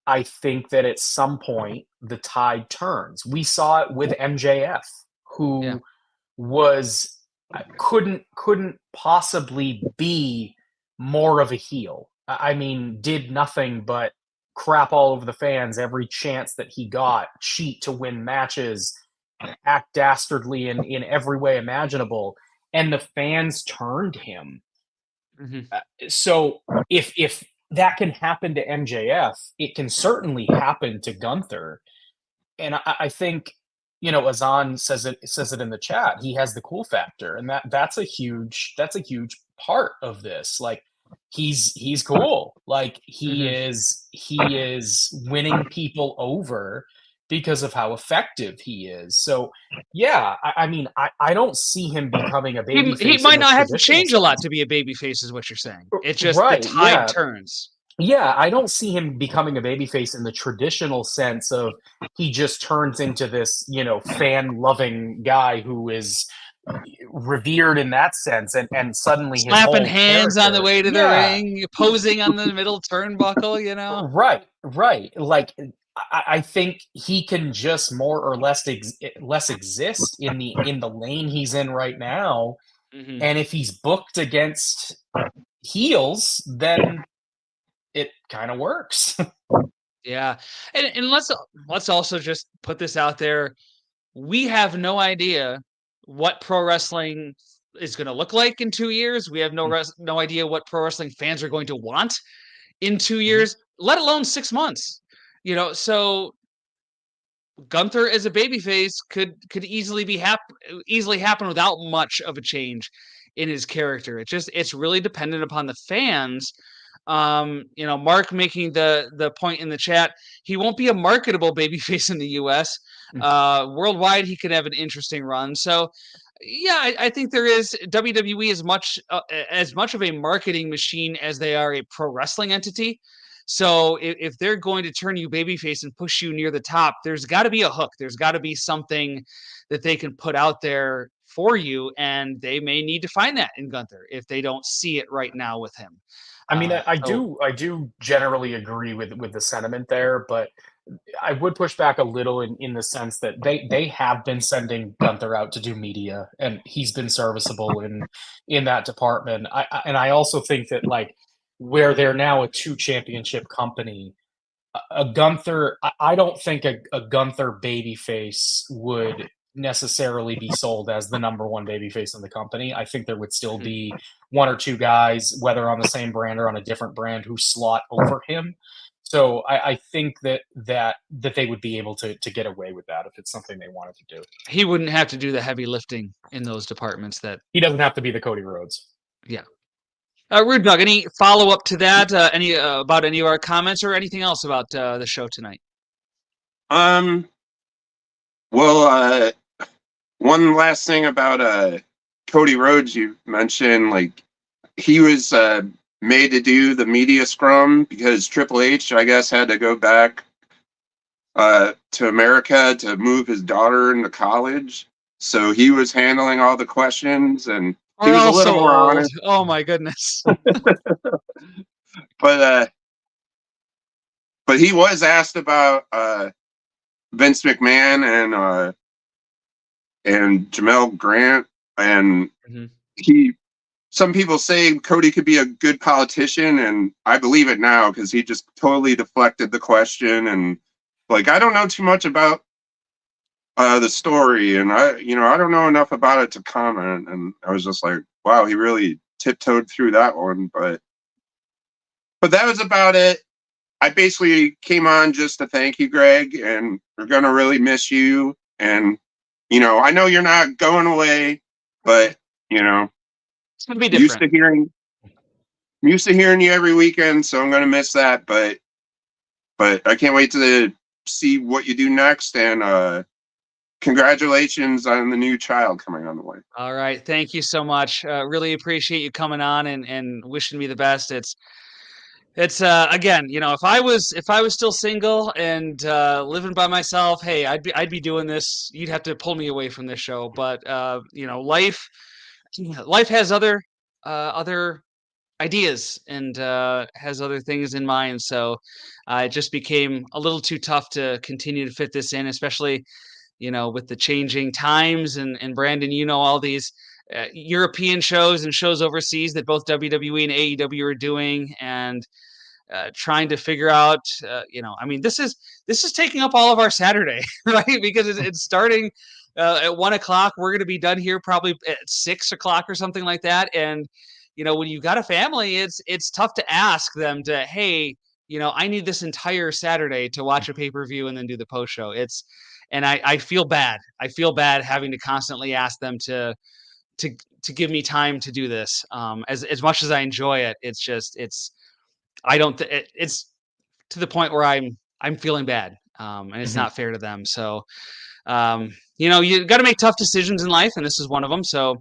I think that at some point the tide turns. We saw it with MJF, Yeah. who was couldn't possibly be more of a heel. I mean, did nothing but crap all over the fans every chance that he got, cheat to win matches, act dastardly in every way imaginable, and the fans turned him. Mhm. So if that can happen to MJF, it can certainly happen to Gunther. And I think, Azan says it in the chat. He has the cool factor, and that's a huge part of this. Like he's cool. Like he Mhm. is winning people over because of how effective he is. So yeah, I mean, I don't see him becoming a He babyface in might the not have to traditional change a lot sense. to be a babyface, is what you're saying. It's just the Right? tide Yeah, turns. yeah, I don't see him becoming a babyface in the traditional sense of he just turns into this, fan-loving guy who is revered in that sense, and suddenly his Slapping whole hands on the character. way to the Yeah, ring, posing on the middle turnbuckle. right, right. Like I think he can just more or less exist in the lane he's in right now, Mhm. and if he's booked against heels, then it kind of works. Yeah. And let's also just put this out there. We have no idea what pro wrestling is going to look like in 2 years. We have no idea what pro wrestling fans are going to want in 2 Mhm. years, let alone 6 months. So Gunther as a babyface could easily happen without much of a change in his character. It's really dependent upon the fans. Mark making the point in the chat, he won't be a marketable babyface in the US. Worldwide, he could have an interesting run. So, yeah, I think there is WWE as much of a marketing machine as they are a pro wrestling entity. So if they're going to turn you babyface and push you near the top, there's got to be a hook. There's got to be something that they can put out there for you, and they may need to find that in Gunther if they don't see it right now with him. I mean, I do generally agree with the sentiment there, but I would push back a little in the sense that they have been sending Gunther out to do media, and he's been serviceable in that department. I also think that, like, where they're now a 2 championship company, a Gunther, I don't think a Gunther babyface would necessarily be sold as the number 1 babyface in the company. I think there would still be 1 or 2 guys, whether on the same brand or on a different brand, who slot over him. So I think that they would be able to get away with that if it's something they wanted to do. He wouldn't have to do the heavy lifting in those departments. That he doesn't have to be the Cody Rhodes. Yeah. Rude Dog, any follow up to that? Any about any of our comments or anything else about the show tonight? Well, one last thing about Cody Rhodes, you mentioned, like, he was made to do the media scrum because Triple H, I guess, had to go back to America to move his daughter into college. So he was handling all the questions, and he was a little more honest. Oh my goodness! But he was asked about Vince McMahon and Jamel Grant, and some people say Cody could be a good politician, and I believe it now because he just totally deflected the question, and, like, I don't know too much about the story, and I don't know enough about it to comment, and I was just like, wow, he really tiptoed through that one, but that was about it. I basically came on just to thank you, Greg, and we're gonna really miss you, and I know you're not going away, but it's gonna be different. I'm used to hearing you every weekend, so I'm gonna miss that, but I can't wait to see what you do next, and congratulations on the new child coming on the way. All right. Thank you so much. Really appreciate you coming on and wishing me the best. It's again, if I was still single and living by myself, hey, I'd be doing this. You'd have to pull me away from this show, but life has other ideas and has other things in mind. So it just became a little too tough to continue to fit this in, especially with the changing times, and Brandon, all these European shows and shows overseas that both WWE and AEW are doing, and trying to figure out, this is taking up all of our Saturday, right? Because it's starting at 1:00. We're going to be done here probably at 6:00 or something like that. And, when you've got a family, it's tough to ask them to, hey, I need this entire Saturday to watch a pay-per-view and then do the post show. And I feel bad. I feel bad having to constantly ask them to give me time to do this. As much as I enjoy it, it's to the point where I'm feeling bad. And it's not fair to them. So, you got to make tough decisions in life, and this is one of them. So,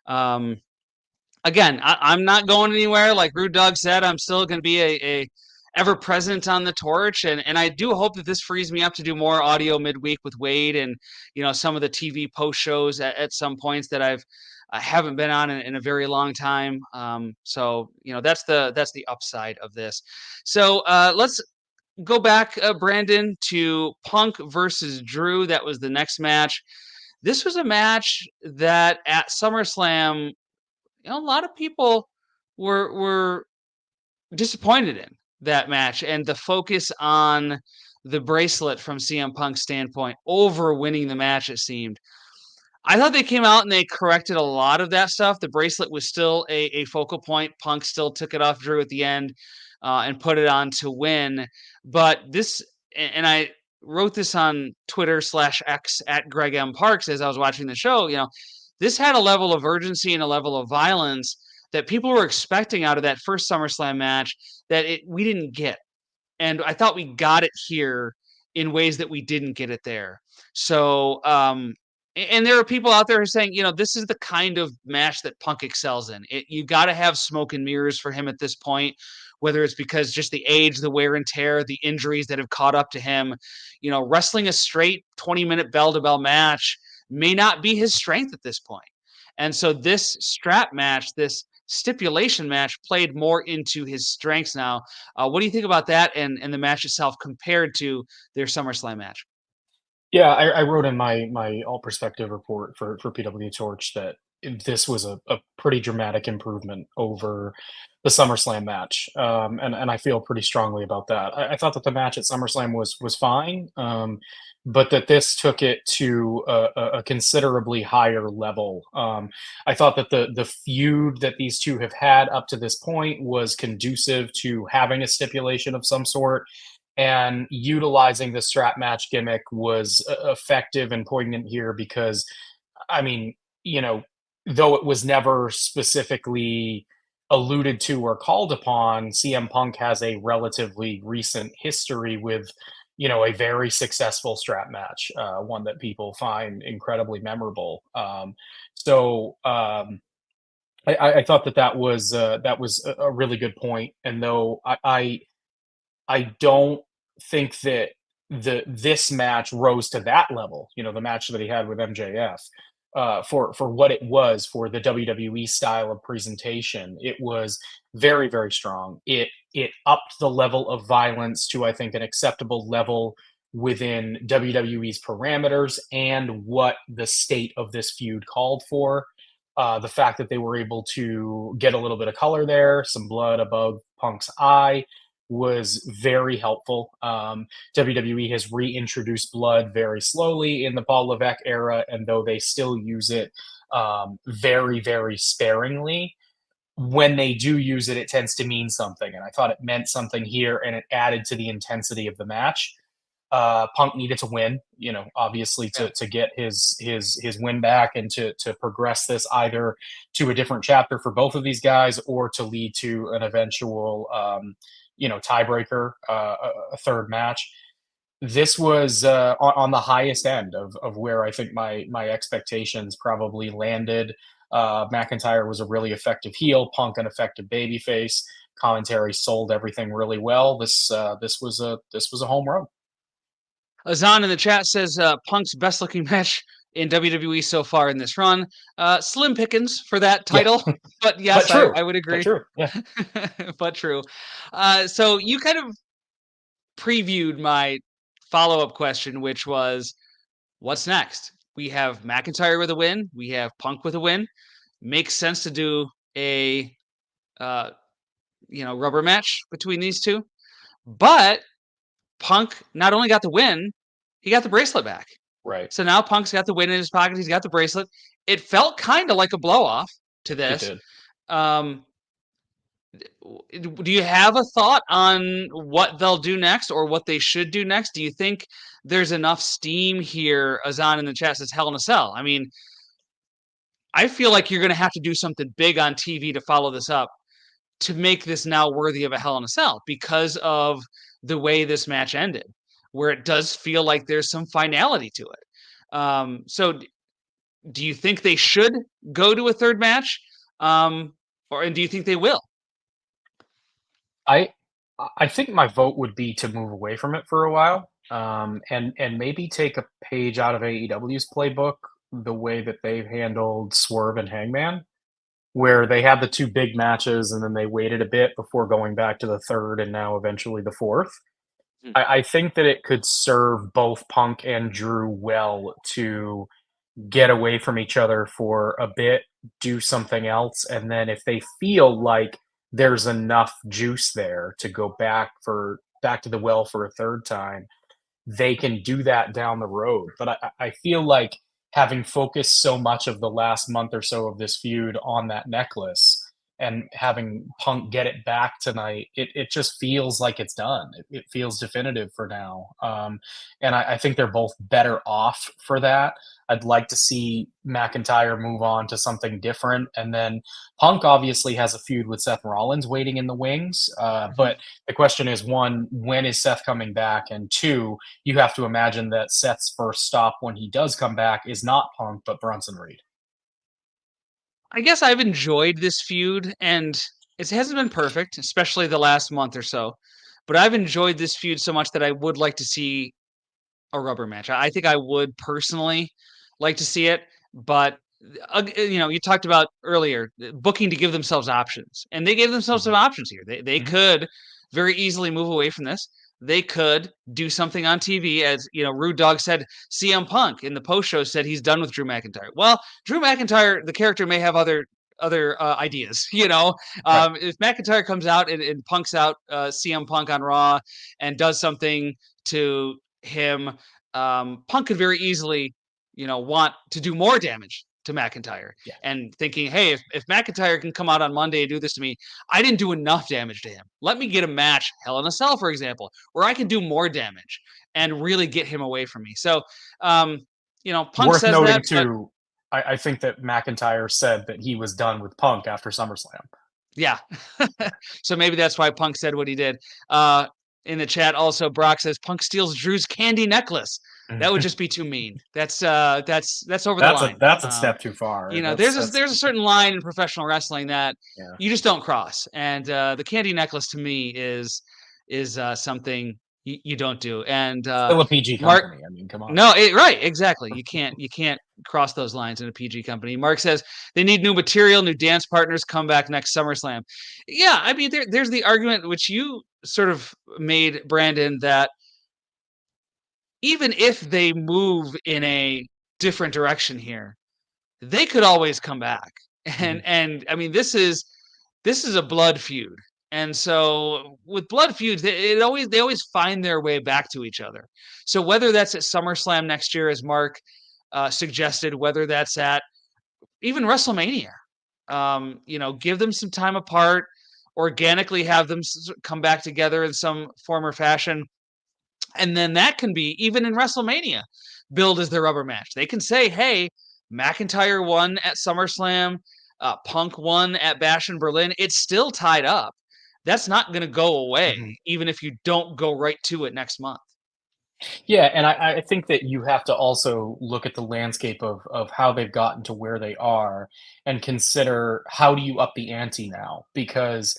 again, I'm not going anywhere. Like Rude Dog said, I'm still going to be a ever present on the torch. And I do hope that this frees me up to do more audio midweek with Wade and, some of the TV post shows at some points that I haven't been on in a very long time. So, that's the upside of this. So let's go back, Brandon, to Punk versus Drew. That was the next match. This was a match that at SummerSlam, a lot of people were disappointed in that match, and the focus on the bracelet from CM Punk's standpoint over winning the match, it seemed. I thought they came out and they corrected a lot of that stuff. The bracelet was still a focal point. Punk still took it off Drew at the end and put it on to win. But this, and I wrote this on Twitter /X at Greg M. Parks as I was watching the show, this had a level of urgency and a level of violence that people were expecting out of that first SummerSlam match that we didn't get. And I thought we got it here in ways that we didn't get it there. So, and there are people out there who are saying, this is the kind of match that Punk excels in. You got to have smoke and mirrors for him at this point, whether it's because just the age, the wear and tear, the injuries that have caught up to him. Wrestling a straight 20-minute bell-to-bell match may not be his strength at this point. And so this strap match, this stipulation match, played more into his strengths now. What do you think about that and the match itself compared to their SummerSlam match? Yeah, I wrote in my all perspective report for PWTorch that this was a pretty dramatic improvement over the SummerSlam match, and I feel pretty strongly about that. I thought that the match at SummerSlam was fine, but that this took it to a considerably higher level. I thought that the feud that these two have had up to this point was conducive to having a stipulation of some sort, and utilizing the strap match gimmick was effective and poignant here because, I mean, you know, though it was never specifically alluded to or called upon, CM Punk has a relatively recent history with, a very successful strap match, one that people find incredibly memorable. I thought that was a really good point, and though I don't think that this match rose to that level. The match that he had with MJF, for what it was for the WWE style of presentation, it was very, very strong. It upped the level of violence to, I think, an acceptable level within WWE's parameters and what the state of this feud called for. The fact that they were able to get a little bit of color there, some blood above Punk's eye, was very helpful. WWE has reintroduced blood very slowly in the Paul Levesque era, and though they still use it very, very sparingly, when they do use it, it tends to mean something. And I thought it meant something here, and it added to the intensity of the match. Punk needed to win, obviously to get his win back and to progress this either to a different chapter for both of these guys or to lead to an eventual tiebreaker, a third match. This was on the highest end of where I think my expectations probably landed. McIntyre was a really effective heel, Punk an effective babyface. Commentary sold everything really well. This was a home run. Azan in the chat says Punk's best looking match in WWE so far in this run. Slim pickings for that title, yeah. but yes, but I would agree. But true, yeah. But true. So you kind of previewed my follow-up question, which was, what's next? We have McIntyre with a win. We have Punk with a win. Makes sense to do a rubber match between these two. But Punk not only got the win, he got the bracelet back. Right. So now Punk's got the win in his pocket. He's got the bracelet. It felt kind of like a blow-off to this. It did. Do you have a thought on what they'll do next or what they should do next? Do you think there's enough steam here? Azan in the chat says Hell in a Cell. I mean, I feel like you're going to have to do something big on TV to follow this up to make this now worthy of a Hell in a Cell because of the way this match ended, where it does feel like there's some finality to it. So do you think they should go to a third match? And do you think they will? I think my vote would be to move away from it for a while, and maybe take a page out of AEW's playbook, the way that they've handled Swerve and Hangman, where they had the two big matches and then they waited a bit before going back to the third and now eventually the fourth. I think that it could serve both Punk and Drew well to get away from each other for a bit, do something else, and then if they feel like there's enough juice there to go back to the well for a third time, they can do that down the road. But I feel like having focused so much of the last month or so of this feud on that necklace and having Punk get it back tonight, it just feels like it's done. It feels definitive for now. And I think they're both better off for that. I'd like to see McIntyre move on to something different. And then Punk obviously has a feud with Seth Rollins waiting in the wings. But the question is, one, when is Seth coming back? And two, you have to imagine that Seth's first stop when he does come back is not Punk, but Bronson Reed. I guess I've enjoyed this feud, and it hasn't been perfect, especially the last month or so. But I've enjoyed this feud so much that I would like to see a rubber match. I think I would personally like to see it, but you talked about earlier booking to give themselves options, and they gave themselves some options here. They could very easily move away from this. They could do something on TV, as Rude Dog said. CM Punk in the post show said he's done with Drew McIntyre. Well, Drew McIntyre, the character, may have other ideas. If McIntyre comes out and punks out CM Punk on Raw and does something to him, Punk could very easily want to do more damage to McIntyre, and thinking, hey, if McIntyre can come out on Monday and do this to me, I didn't do enough damage to him. Let me get a match, Hell in a Cell, for example, where I can do more damage and really get him away from me. So, Punk Worth says noting that too. I think that McIntyre said that he was done with Punk after SummerSlam. Yeah. So maybe that's why Punk said what he did. In the chat also, Brock says Punk steals Drew's candy necklace. That would just be too mean. That's over the line. That's a step too far. There's a certain line in professional wrestling that you just don't cross. And the candy necklace to me is something you don't do. And still a PG company. I mean, come on. No, right, exactly. You can't cross those lines in a PG company. Mark says they need new material, new dance partners, come back next SummerSlam. Yeah, I mean, there's the argument which you sort of made, Brandon, that even if they move in a different direction here, they could always come back. And I mean, this is a blood feud. And so with blood feuds, they always find their way back to each other. So whether that's at SummerSlam next year, as Mark suggested, whether that's at even WrestleMania, give them some time apart, organically have them come back together in some form or fashion. And then that can be, even in WrestleMania, billed as their rubber match. They can say, hey, McIntyre won at SummerSlam, Punk won at Bash in Berlin. It's still tied up. That's not going to go away, even if you don't go right to it next month. Yeah, and I think that you have to also look at the landscape of how they've gotten to where they are and consider, how do you up the ante now? Because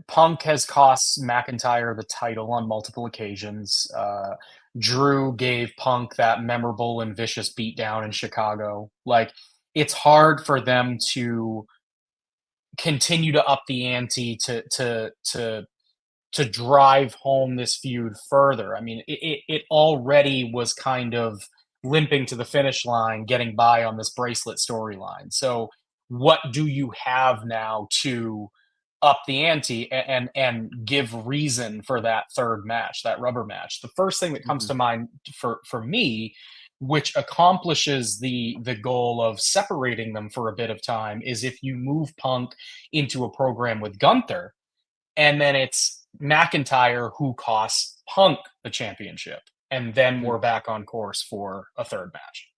Punk has cost McIntyre the title on multiple occasions. Drew gave Punk that memorable and vicious beatdown in Chicago. Like, it's hard for them to continue to up the ante to drive home this feud further. I mean, it already was kind of limping to the finish line, getting by on this bracelet storyline. So what do you have now to up the ante and give reason for that third match, that rubber match? The first thing that comes to mind for me, which accomplishes the goal of separating them for a bit of time, is if you move Punk into a program with Gunther, and then it's McIntyre who costs Punk the championship, and then we're back on course for a third match.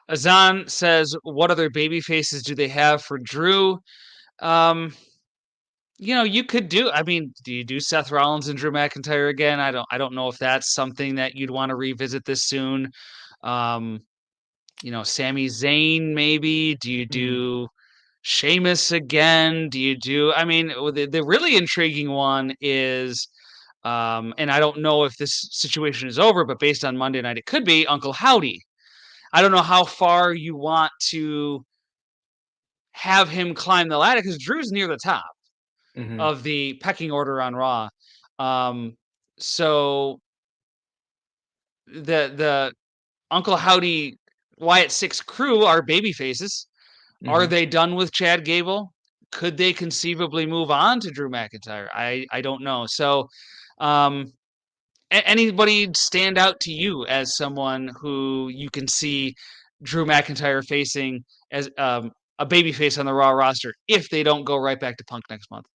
Azan says, what other baby faces do they have for Drew? You could do, I mean, do you do Seth Rollins and Drew McIntyre again? I don't know if that's something that you'd want to revisit this soon. Sami Zayn, maybe. Do you do Sheamus again? I mean, the really intriguing one is, and I don't know if this situation is over, but based on Monday night, it could be Uncle Howdy. I don't know how far you want to have him climb the ladder, because Drew's near the top of the pecking order on Raw. So the Uncle Howdy Wyatt Six crew are baby faces. Are they done with Chad Gable? Could they conceivably move on to Drew McIntyre? I don't know. So anybody stand out to you as someone who you can see Drew McIntyre facing as a baby face on the Raw roster if they don't go right back to Punk next month?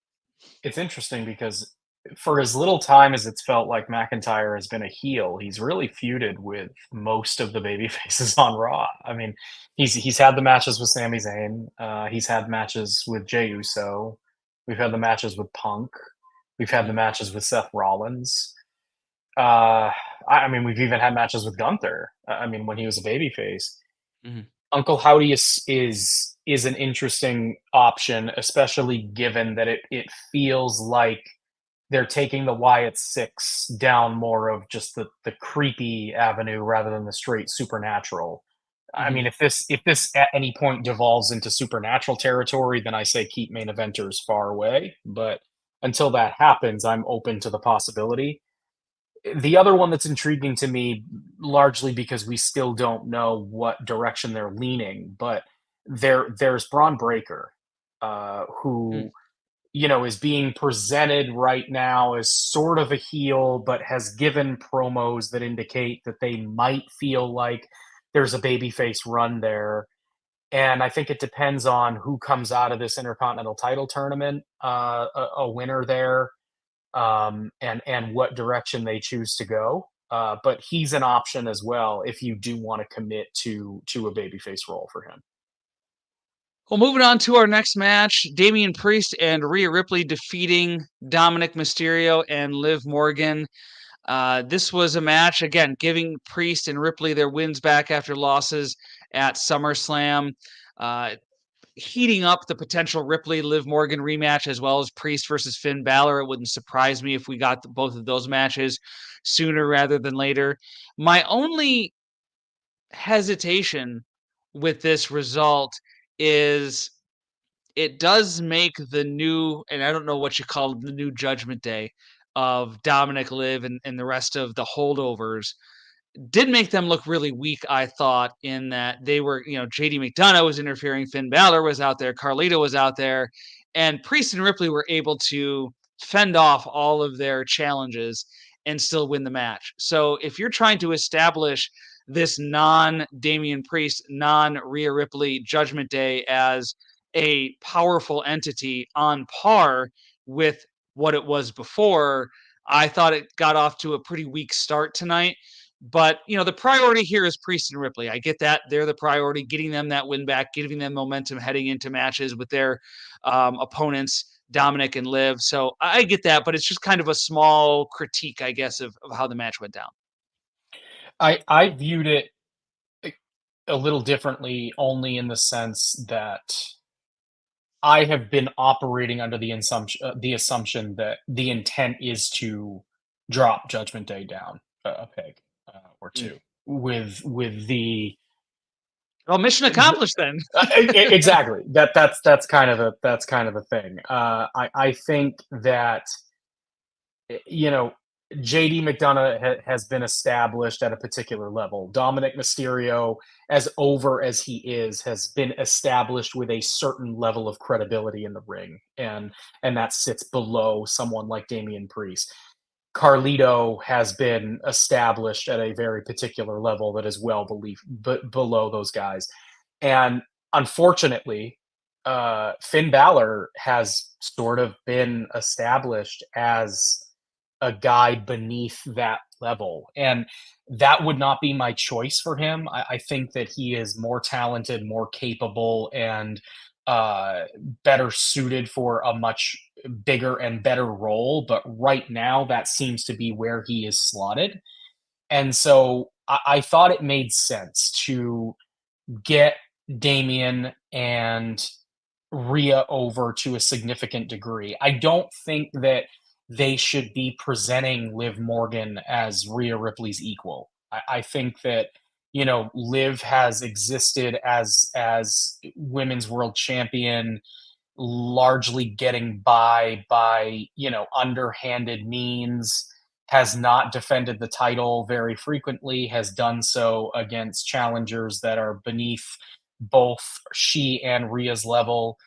It's interesting because for as little time as it's felt like McIntyre has been a heel, he's really feuded with most of the baby faces on Raw. I mean, he's had the matches with Sami Zayn. He's had matches with Jey Uso. We've had the matches with Punk. We've had the matches with Seth Rollins. I mean, we've even had matches with Gunther. I mean, when he was a babyface. Uncle Howdy is an interesting option, especially given that it feels like they're taking the Wyatt Six down more of just the creepy avenue rather than the straight supernatural. I mean, if this at any point devolves into supernatural territory, then I say keep main eventers far away. But until that happens, I'm open to the possibility. The other one that's intriguing to me, largely because we still don't know what direction they're leaning, but there's Braun Breaker, who is being presented right now as sort of a heel, but has given promos that indicate that they might feel like there's a babyface run there. And I think it depends on who comes out of this Intercontinental title tournament, a winner there, and what direction they choose to go. But he's an option as well if you do want to commit to a babyface role for him. Well, moving on to our next match, Damian Priest and Rhea Ripley defeating Dominic Mysterio and Liv Morgan. This was a match, again, giving Priest and Ripley their wins back after losses at SummerSlam. Heating up the potential Ripley-Liv Morgan rematch, as well as Priest versus Finn Balor. It wouldn't surprise me if we got both of those matches sooner rather than later. My only hesitation with this result is it does make the new, and I don't know what you call it, the new Judgment Day of Dominic, Liv, and the rest of the holdovers, did make them look really weak, I thought, in that they were, JD McDonough was interfering, Finn Balor was out there, Carlito was out there, and Priest and Ripley were able to fend off all of their challenges and still win the match. So if you're trying to establish this non-Damian Priest, non-Rhea Ripley Judgment Day as a powerful entity on par with what it was before, I thought it got off to a pretty weak start tonight. But, the priority here is Priest and Ripley. I get that. They're the priority, getting them that win back, giving them momentum heading into matches with their opponents, Dominic and Liv. So I get that, but it's just kind of a small critique, I guess, of how the match went down. I viewed it a little differently, only in the sense that I have been operating under the assumption that the intent is to drop Judgment Day down a peg or two with the mission accomplished then. exactly. That's kind of the thing. I think that JD McDonough has been established at a particular level. Dominic Mysterio, as over as he is, has been established with a certain level of credibility in the ring, and that sits below someone like Damian Priest. Carlito has been established at a very particular level that is well below those guys. And unfortunately, Finn Balor has sort of been established as a guy beneath that level. And that would not be my choice for him. I think that he is more talented, more capable, and better suited for a much bigger and better role. But right now, that seems to be where he is slotted. And so I thought it made sense to get Damian and Rhea over to a significant degree. I don't think that they should be presenting Liv Morgan as Rhea Ripley's equal. I think that Liv has existed as women's world champion, largely getting by underhanded means, has not defended the title very frequently, has done so against challengers that are beneath both she and Rhea's level.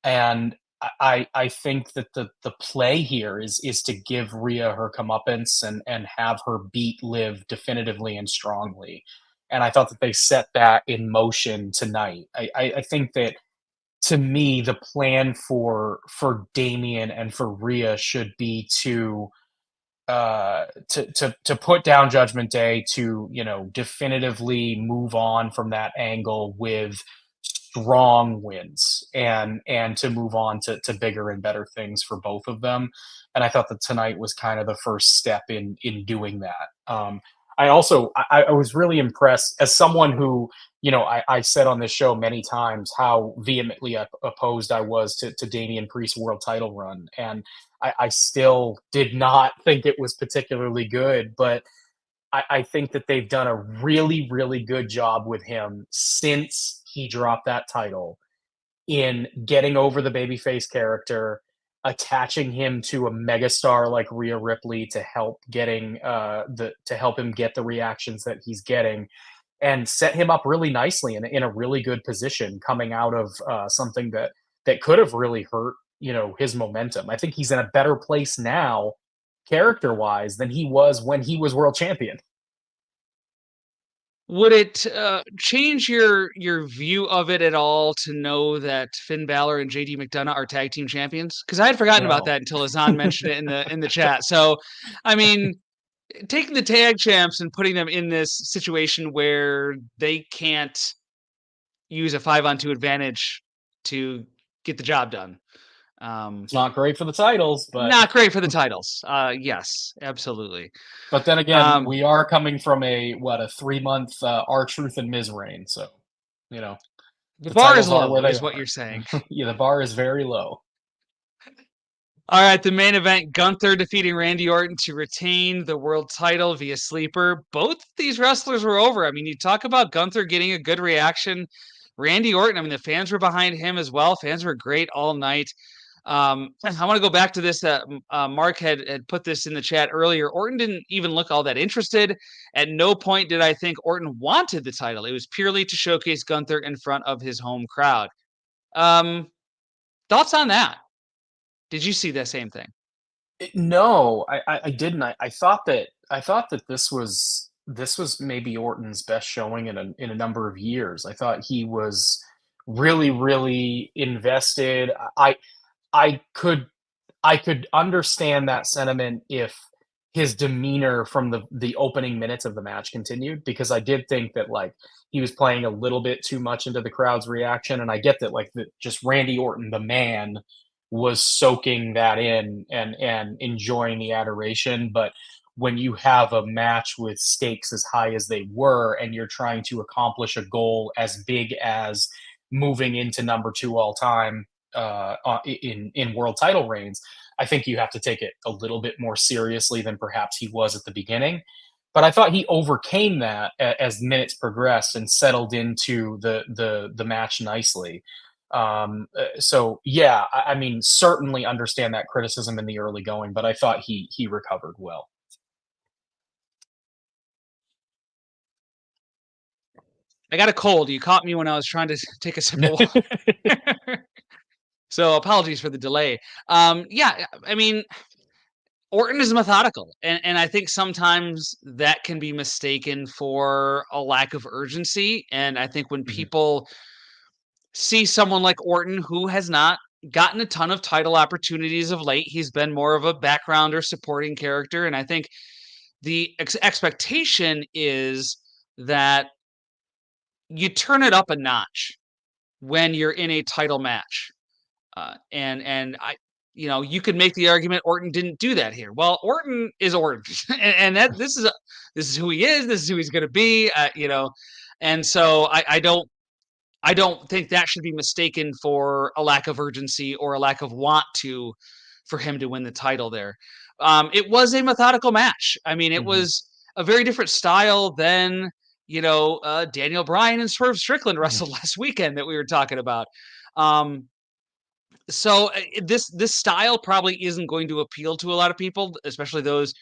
And I think that the play here is to give Rhea her comeuppance and have her beat Liv definitively and strongly. And I thought that they set that in motion tonight. I think that, to me, the plan for Damian and for Rhea should be to put down Judgment Day, to definitively move on from that angle with strong wins, and to move on to bigger and better things for both of them. And I thought that tonight was kind of the first step in doing that. I was really impressed, as someone who, I said on this show many times how vehemently opposed I was to Damian Priest's world title run. And I still did not think it was particularly good, but I think that they've done a really, really good job with him since he dropped that title in getting over the babyface character, attaching him to a megastar like Rhea Ripley to help him get the reactions that he's getting, and set him up really nicely in a really good position coming out of something that could have really hurt his momentum. I think he's in a better place now, character wise, than he was when he was world champion. Would it change your view of it at all to know that Finn Balor and JD McDonough are tag team champions? Because I had forgotten about that until Azan mentioned it in the chat. So, I mean, taking the tag champs and putting them in this situation where they can't use a 5-on-2 advantage to get the job done. It's not great for the titles, but not great for the titles. Yes, absolutely. But then again, we are coming from a 3-month R-Truth and Miz reign, so the bar is low, is what you're saying. Yeah, the bar is very low. All right, the main event: Gunther defeating Randy Orton to retain the world title via sleeper. Both these wrestlers were over. I mean, you talk about Gunther getting a good reaction. Randy Orton, I mean, the fans were behind him as well. Fans were great all night. I want to go back to this. Mark had put this in the chat earlier. Orton didn't even look all that interested. At no point did I think Orton wanted the title. It was purely to showcase Gunther in front of his home crowd. Thoughts on that? Did you see the same thing? No, I didn't. I thought that this was maybe Orton's best showing in a number of years. I thought he was really, really invested. I could understand that sentiment if his demeanor from the opening minutes of the match continued, because I did think that he was playing a little bit too much into the crowd's reaction, and I get that just Randy Orton, the man, was soaking that in and enjoying the adoration. But when you have a match with stakes as high as they were, and you're trying to accomplish a goal as big as moving into number 2 all time in world title reigns, I think you have to take it a little bit more seriously than perhaps he was at the beginning. But I thought he overcame that as minutes progressed and settled into the match nicely. So yeah, I mean, certainly understand that criticism in the early going, but I thought he recovered well. I got a cold. You caught me when I was trying to take a sip of water. So apologies for the delay. Yeah, I mean, Orton is methodical, and I think sometimes that can be mistaken for a lack of urgency. And I think when people see someone like Orton, who has not gotten a ton of title opportunities of late, he's been more of a background or supporting character. And I think the expectation is that you turn it up a notch when you're in a title match. And I, you could make the argument Orton didn't do that here. Well, Orton is Orton, and that this is who he is. This is who he's going to be. And so I don't think that should be mistaken for a lack of urgency or a lack of want for him to win the title there. It was a methodical match. I mean, it was a very different style than Daniel Bryan and Swerve Strickland wrestled last weekend that we were talking about. So this style probably isn't going to appeal to a lot of people, especially those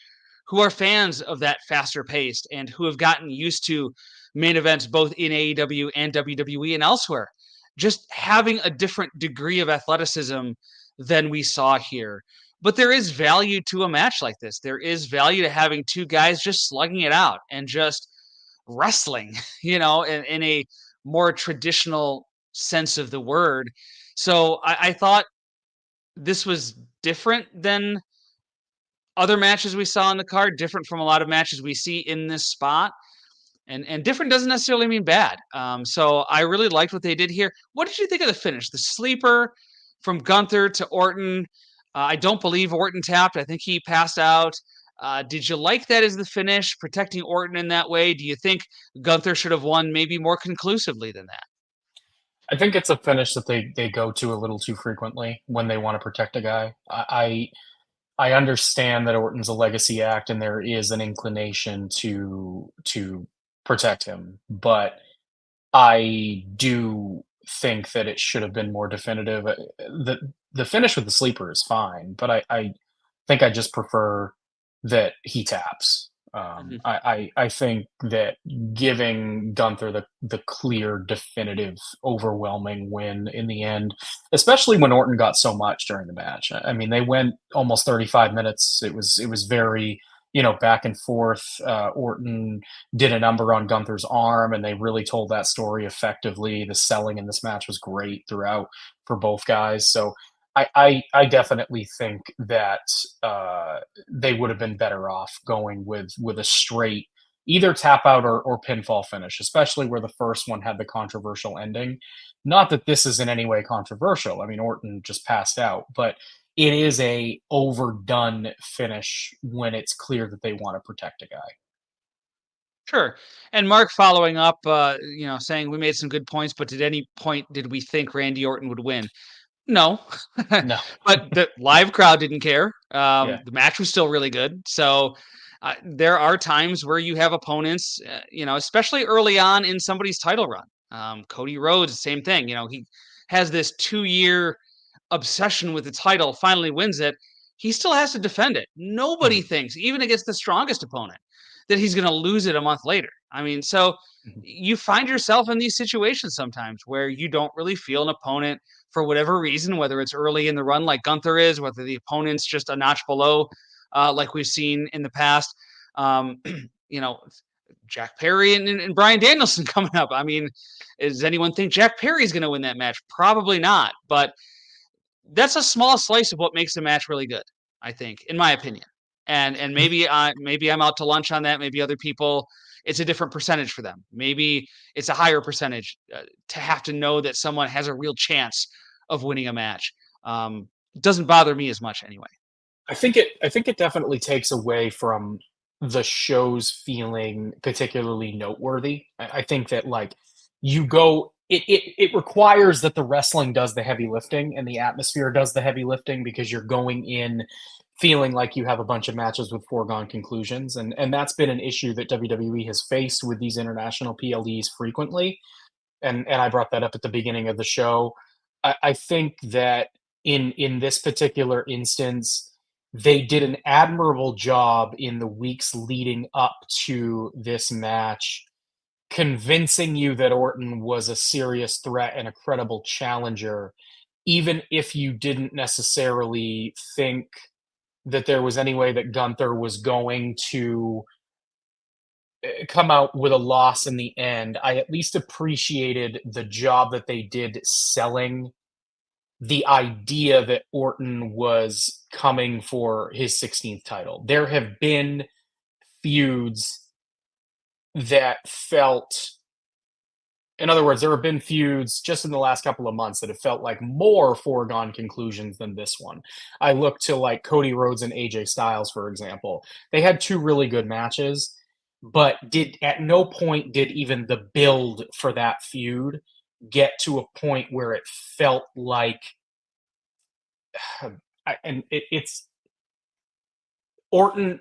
who are fans of that faster paced and who have gotten used to main events both in AEW and WWE and elsewhere, just having a different degree of athleticism than we saw here. But there is value to a match like this. There is value to having two guys just slugging it out and just wrestling, in a more traditional sense of the word. So I thought this was different than other matches we saw on the card, different from a lot of matches we see in this spot. And different doesn't necessarily mean bad. So I really liked what they did here. What did you think of the finish? The sleeper from Gunther to Orton. I don't believe Orton tapped. I think he passed out. Did you like that as the finish, protecting Orton in that way? Do you think Gunther should have won maybe more conclusively than that? I think it's a finish that they go to a little too frequently when they want to protect a guy. I I understand that Orton's a legacy act and there is an inclination to protect him, but I do think that it should have been more definitive. The finish with the sleeper is fine, but I think I just prefer that he taps. Mhm. I think that giving Gunther the clear, definitive, overwhelming win in the end, especially when Orton got so much during the match. I mean, they went almost 35 minutes. It was very, back and forth. Orton did a number on Gunther's arm, and they really told that story effectively. The selling in this match was great throughout for both guys. So I definitely think that they would have been better off going with a straight either tap out or pinfall finish, especially where the first one had the controversial ending. Not that this is in any way controversial. I mean, Orton just passed out, but it is a overdone finish when it's clear that they want to protect a guy. Sure. And Mark following up, saying we made some good points, but at any point did we think Randy Orton would win? No. No. But the live crowd didn't care. Yeah. The match was still really good. So there are times where you have opponents, especially early on in somebody's title run. Cody Rhodes, same thing. He has this 2-year obsession with the title, finally wins it. He still has to defend it. Nobody Mhm. thinks, even against the strongest opponent, that he's going to lose it a month later. I mean, so Mhm. you find yourself in these situations sometimes where you don't really feel an opponent for whatever reason, whether it's early in the run like Gunther is, whether the opponent's just a notch below, like we've seen in the past. Um, you know, Jack Perry and Brian Danielson coming up. I mean, does anyone think Jack Perry's going to win that match? Probably not. But that's a small slice of what makes a match really good, I think, in my opinion. And maybe I'm out to lunch on that. Maybe other people, it's a different percentage for them. Maybe it's a higher percentage to have to know that someone has a real chance of winning a match. Doesn't bother me as much anyway. I think it definitely takes away from the show's feeling particularly noteworthy. I think that like you go it requires that the wrestling does the heavy lifting and the atmosphere does the heavy lifting because you're going in feeling like you have a bunch of matches with foregone conclusions. And that's been an issue that WWE has faced with these international PLEs frequently. And I brought that up at the beginning of the show. I think that in this particular instance, they did an admirable job in the weeks leading up to this match, convincing you that Orton was a serious threat and a credible challenger, even if you didn't necessarily think that there was any way that Gunther was going to come out with a loss in the end. I at least appreciated the job that they did selling the idea that Orton was coming for his 16th title. There have been feuds that felt, in other words, there have been feuds just in the last couple of months that have felt like more foregone conclusions than this one. I look to like Cody Rhodes and AJ Styles, for example. They had two really good matches, but did at no point did even the build for that feud get to a point where it felt like it's Orton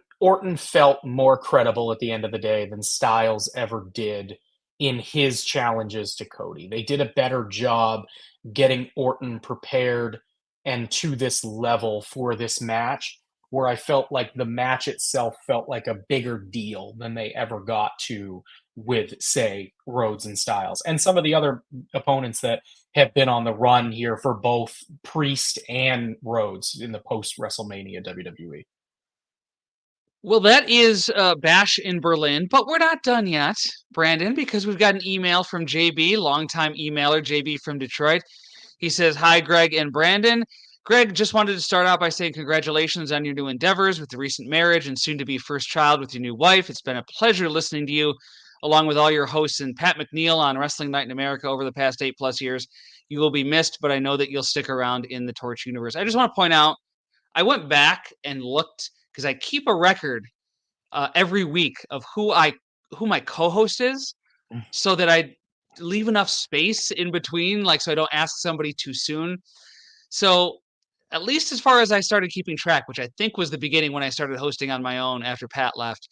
felt more credible at the end of the day than Styles ever did in his challenges to Cody. They did a better job getting Orton prepared and to this level for this match, where I felt like the match itself felt like a bigger deal than they ever got to with, say, Rhodes and Styles. And some of the other opponents that have been on the run here for both Priest and Rhodes in the post WrestleMania WWE. Well, that is Bash in Berlin, but we're not done yet, Brandon, because we've got an email from JB, longtime emailer JB from Detroit. He says, "Hi, Greg and Brandon. Greg, just wanted to start out by saying congratulations on your new endeavors with the recent marriage and soon to be first child with your new wife. It's been a pleasure listening to you, along with all your hosts and Pat McNeil on Wrestling Night in America over the past 8+ years. You will be missed, but I know that you'll stick around in the Torch universe." I just want to point out, I went back and looked because I keep a record every week of who my co-host is, so that I leave enough space in between, like so I don't ask somebody too soon. So at least as far as I started keeping track, which I think was the beginning when I started hosting on my own after Pat left,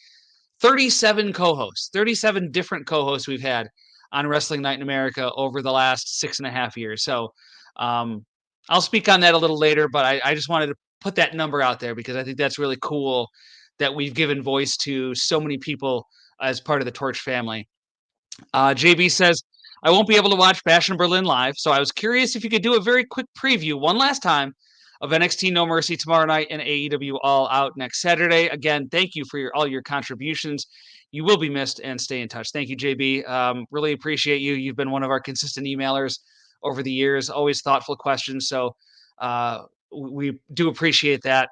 37 co-hosts, 37 different co-hosts we've had on Wrestling Night in America over the last 6.5 years. So I'll speak on that a little later, but I just wanted to put that number out there because I think that's really cool that we've given voice to so many people as part of the Torch family. JB says, I won't be able to watch Bash in Berlin live, so I was curious if you could do a very quick preview one last time of NXT No Mercy tomorrow night and AEW All Out next Saturday. Again, thank you for all your contributions. You will be missed, and stay in touch. Thank you, JB. Really appreciate you. You've been one of our consistent emailers over the years, always thoughtful questions. So we do appreciate that.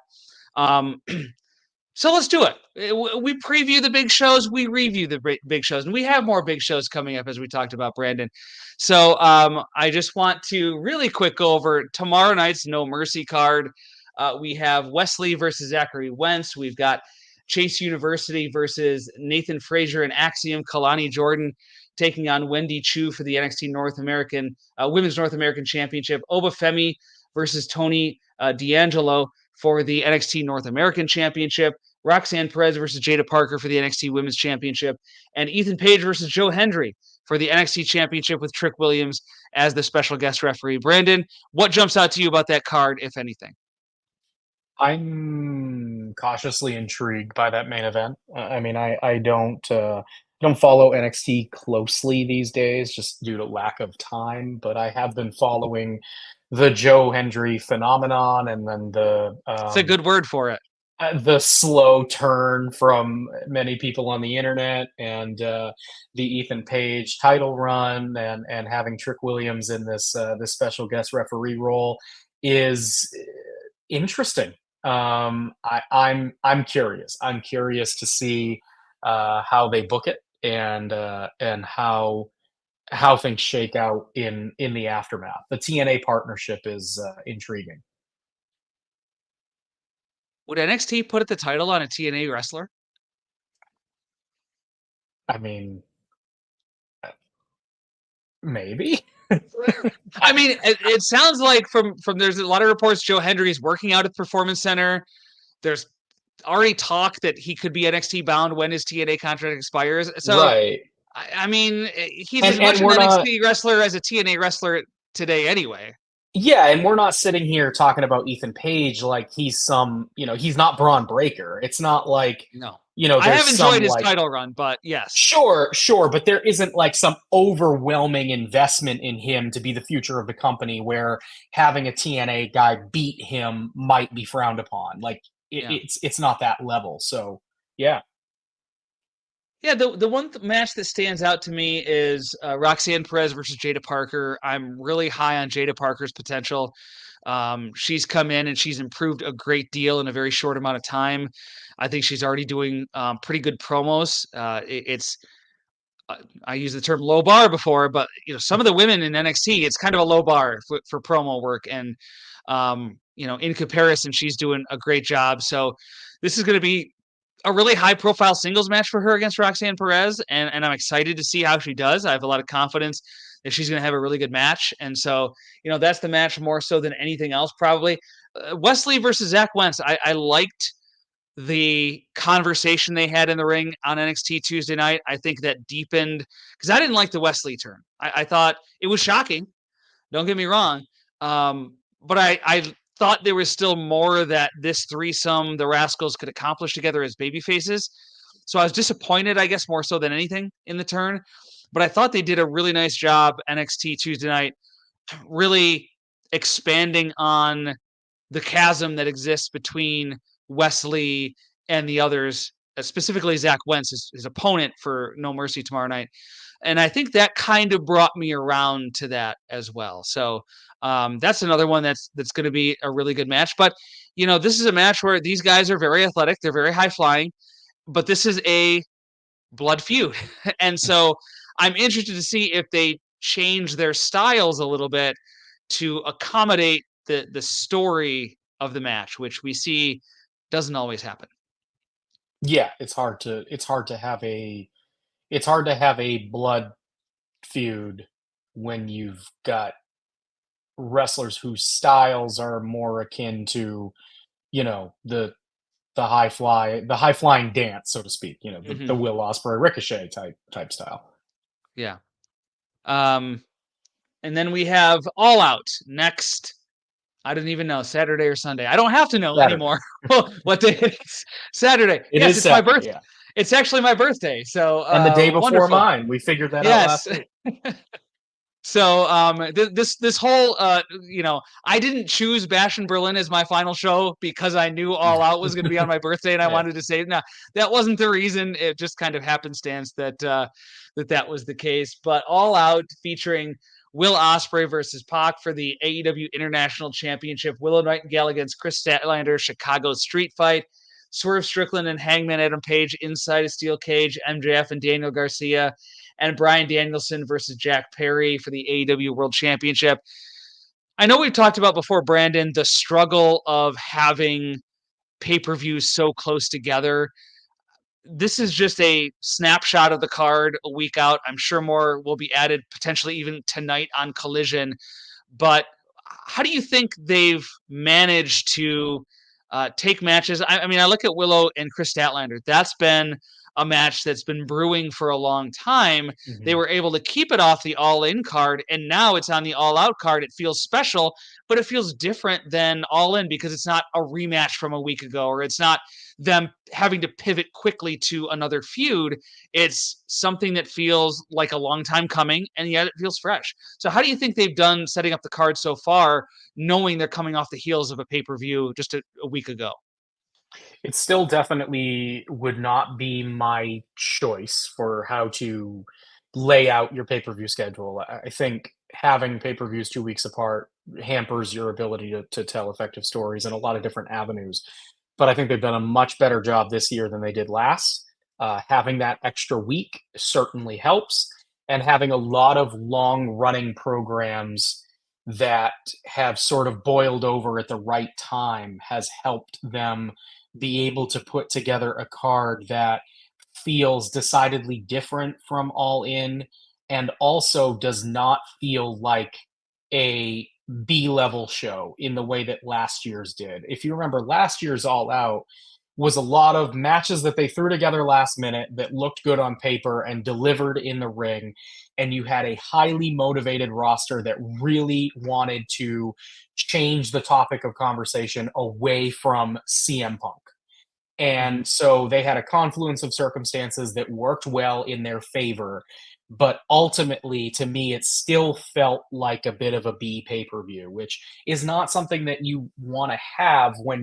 So let's do it. We preview the big shows. We review the big shows. And we have more big shows coming up, as we talked about, Brandon. So I just want to really quick go over tomorrow night's No Mercy card. We have Wesley versus Zachary Wentz. We've got Chase University versus Nathan Frazier and Axiom. Kalani Jordan taking on Wendy Chu for the NXT Women's North American Championship. Obafemi versus Tony D'Angelo for the NXT North American Championship. Roxanne Perez versus Jada Parker for the NXT Women's Championship, and Ethan Page versus Joe Hendry for the NXT Championship with Trick Williams as the special guest referee. Brandon, what jumps out to you about that card, if anything? I'm cautiously intrigued by that main event. I mean, I don't follow NXT closely these days just due to lack of time, but I have been following the Joe Hendry phenomenon, and then it's a good word for it. The slow turn from many people on the internet, and the Ethan Page title run, and having Trick Williams in this special guest referee role is interesting. I'm curious. I'm curious to see how they book it, and how things shake out in the aftermath. The TNA partnership is intriguing. Would NXT put the title on a TNA wrestler? I mean, maybe. I mean, it sounds like from there's a lot of reports Joe Hendry is working out at Performance Center. There's already talk that he could be NXT bound when his TNA contract expires. So, right. I mean, he's as much an NXT wrestler as a TNA wrestler today anyway. Yeah, and we're not sitting here talking about Ethan Page like he's some, he's not Braun Breaker. It's not like, no. I have enjoyed his title run, but yes. Sure, but there isn't like some overwhelming investment in him to be the future of the company where having a TNA guy beat him might be frowned upon. Like it's not that level. So, yeah. Yeah, the one match that stands out to me is Roxanne Perez versus Jada Parker. I'm really high on Jada Parker's potential. She's come in and she's improved a great deal in a very short amount of time. I think she's already doing pretty good promos. I used the term low bar before, but some of the women in NXT, it's kind of a low bar for promo work, and in comparison, she's doing a great job. So this is going to be a really high-profile singles match for her against Roxanne Perez, and I'm excited to see how she does. I have a lot of confidence that she's going to have a really good match, and so that's the match more so than anything else, probably. Wesley versus Zach Wentz. I liked the conversation they had in the ring on NXT Tuesday night. I think that deepened because I didn't like the Wesley turn. I thought it was shocking. Don't get me wrong, but I thought there was still more that this threesome, the Rascals, could accomplish together as baby faces. So I was disappointed, I guess, more so than anything in the turn. But I thought they did a really nice job NXT Tuesday night, really expanding on the chasm that exists between Wesley and the others, specifically Zach Wentz, his opponent for No Mercy tomorrow night. And I think that kind of brought me around to that as well. So that's another one that's going to be a really good match. But, this is a match where these guys are very athletic. They're very high flying, but this is a blood feud. And so I'm interested to see if they change their styles a little bit to accommodate the story of the match, which we see doesn't always happen. Yeah, it's hard to have a blood feud when you've got wrestlers whose styles are more akin to, the high flying dance, so to speak, the Will Ospreay Ricochet type style. Yeah. And then we have All Out next. I didn't even know, Saturday or Sunday. I don't have to know anymore what day it is. Saturday. It's Saturday, my birthday. Yeah. It's actually my birthday. So and the day before wonderful. mine. We figured that out last week. So this whole I didn't choose Bash in Berlin as my final show because I knew All Out was going to be on my birthday, and I wanted to say no, that wasn't the reason. It just kind of happenstance that that was the case. But All Out featuring Will Ospreay versus Pac for the AEW International Championship. Willow Nightingale against Chris Statlander, Chicago Street Fight. Swerve Strickland and Hangman Adam Page inside a steel cage. MJF and Daniel Garcia. And Bryan Danielson versus Jack Perry for the AEW World Championship. I know we've talked about before, Brandon, the struggle of having pay-per-views so close together. This is just a snapshot of the card a week out. I'm sure more will be added potentially even tonight on Collision. But how do you think they've managed to take matches? I mean, I look at Willow and Chris Statlander. That's been a match that's been brewing for a long time. Mm-hmm. They were able to keep it off the All-In card, and now it's on the All-Out card. It feels special, but it feels different than All-In because it's not a rematch from a week ago, or it's not them having to pivot quickly to another feud. It's something that feels like a long time coming, and yet it feels fresh. So how do you think they've done setting up the card so far, knowing they're coming off the heels of a pay-per-view just a week ago? It still definitely would not be my choice for how to lay out your pay-per-view schedule. I think having pay-per-views 2 weeks apart hampers your ability to tell effective stories in a lot of different avenues. But I think they've done a much better job this year than they did last. Having that extra week certainly helps, and having a lot of long-running programs that have sort of boiled over at the right time has helped them be able to put together a card that feels decidedly different from All In, and also does not feel like a B-level show in the way that last year's did. If you remember, last year's All Out was a lot of matches that they threw together last minute that looked good on paper and delivered in the ring, and you had a highly motivated roster that really wanted to change the topic of conversation away from CM Punk. And so they had a confluence of circumstances that worked well in their favor. But ultimately, to me, it still felt like a bit of a B pay-per-view, which is not something that you want to have when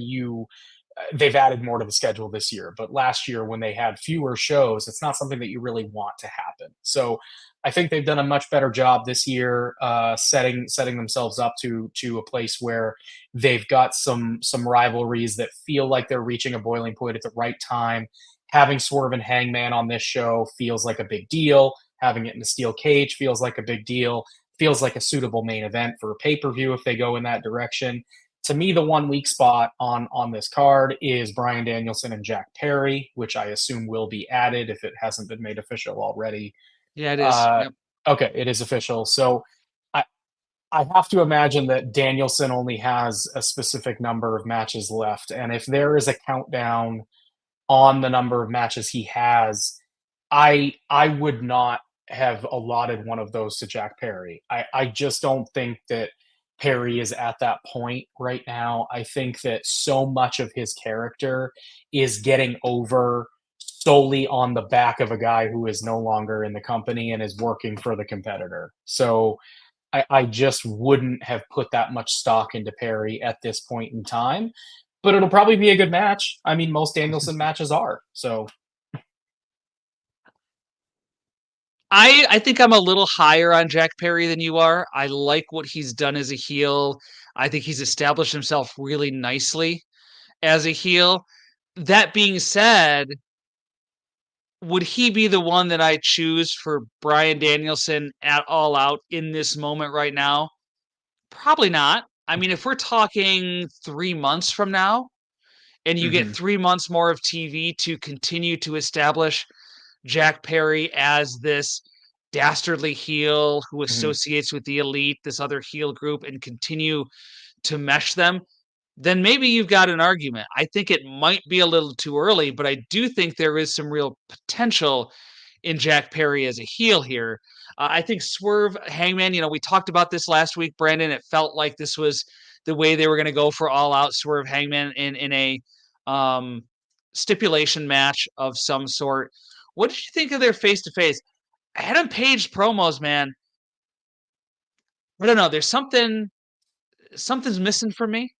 they've added more to the schedule this year. But last year, when they had fewer shows, it's not something that you really want to happen. So I think they've done a much better job this year setting themselves up to a place where they've got some rivalries that feel like they're reaching a boiling point at the right time. Having Swerve and Hangman on this show feels like a big deal. Having it in a steel cage feels like a big deal. Feels like a suitable main event for a pay-per-view if they go in that direction. To me, the 1 weak spot on this card is Bryan Danielson and Jack Perry, which I assume will be added if it hasn't been made official already. Yeah, it is. Yep. Okay, it is official. So I have to imagine that Danielson only has a specific number of matches left. And if there is a countdown on the number of matches he has, I would not have allotted one of those to Jack Perry. I just don't think that Perry is at that point right now. I think that so much of his character is getting over solely on the back of a guy who is no longer in the company and is working for the competitor. So I just wouldn't have put that much stock into Perry at this point in time, but it'll probably be a good match. I mean, most Danielson matches are. So I think I'm a little higher on Jack Perry than you are. I like what he's done as a heel. I think he's established himself really nicely as a heel. That being said, would he be the one that I choose for Bryan Danielson at All Out in this moment right now? Probably not. I mean, if we're talking 3 months from now and you get 3 months more of TV to continue to establish Jack Perry as this dastardly heel who Mhm. associates with the Elite, this other heel group, and continue to mesh them, then maybe you've got an argument. I think it might be a little too early, but I do think there is some real potential in Jack Perry as a heel here. I think Swerve Hangman, we talked about this last week, Brandon. It felt like this was the way they were going to go for All Out Swerve Hangman in a stipulation match of some sort. What did you think of their face to face? Adam Page promos, man. I don't know. There's something's missing for me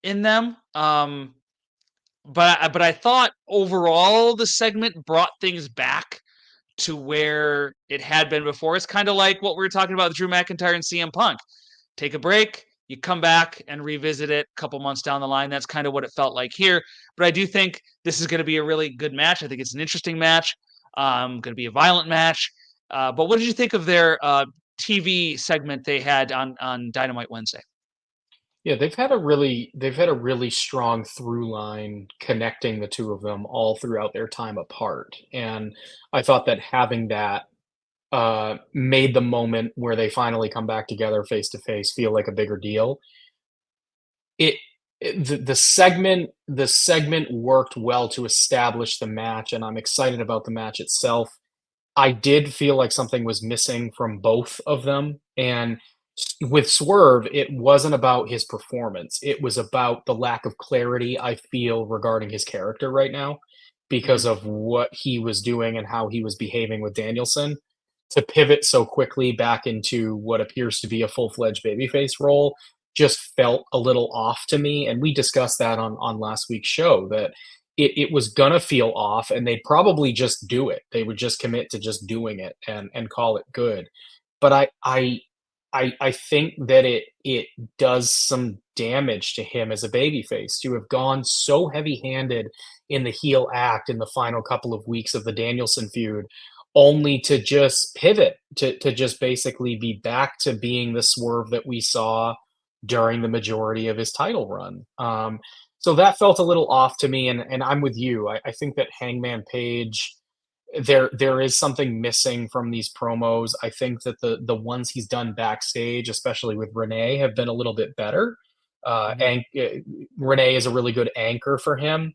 in them. But I thought overall the segment brought things back to where it had been before. It's kind of like what we were talking about with Drew McIntyre and CM Punk. Take a break, you come back and revisit it a couple months down the line. That's kind of what it felt like here. But I do think this is going to be a really good match. I think it's an interesting match. Going to be a violent match. But what did you think of their TV segment they had on Dynamite Wednesday? Yeah, they've had a really strong through line connecting the two of them all throughout their time apart, and I thought that having that made the moment where they finally come back together face to face feel like a bigger deal. It, the segment worked well to establish the match, and I'm excited about the match itself. I did feel like something was missing from both of them, and with Swerve, it wasn't about his performance. It was about the lack of clarity I feel regarding his character right now because Mhm. of what he was doing and how he was behaving with Danielson. To pivot so quickly back into what appears to be a full-fledged babyface role just felt a little off to me, and we discussed that on last week's show, that it was gonna feel off, and they'd probably just do it. They would just commit to just doing it and call it good. But I think that it does some damage to him as a babyface to have gone so heavy-handed in the heel act in the final couple of weeks of the Danielson feud, only to just pivot, to just basically be back to being the Swerve that we saw during the majority of his title run. So that felt a little off to me, and I'm with you. I think that Hangman Page, there is something missing from these promos. I think that the ones he's done backstage, especially with Renee, have been a little bit better. Mhm. And Renee is a really good anchor for him.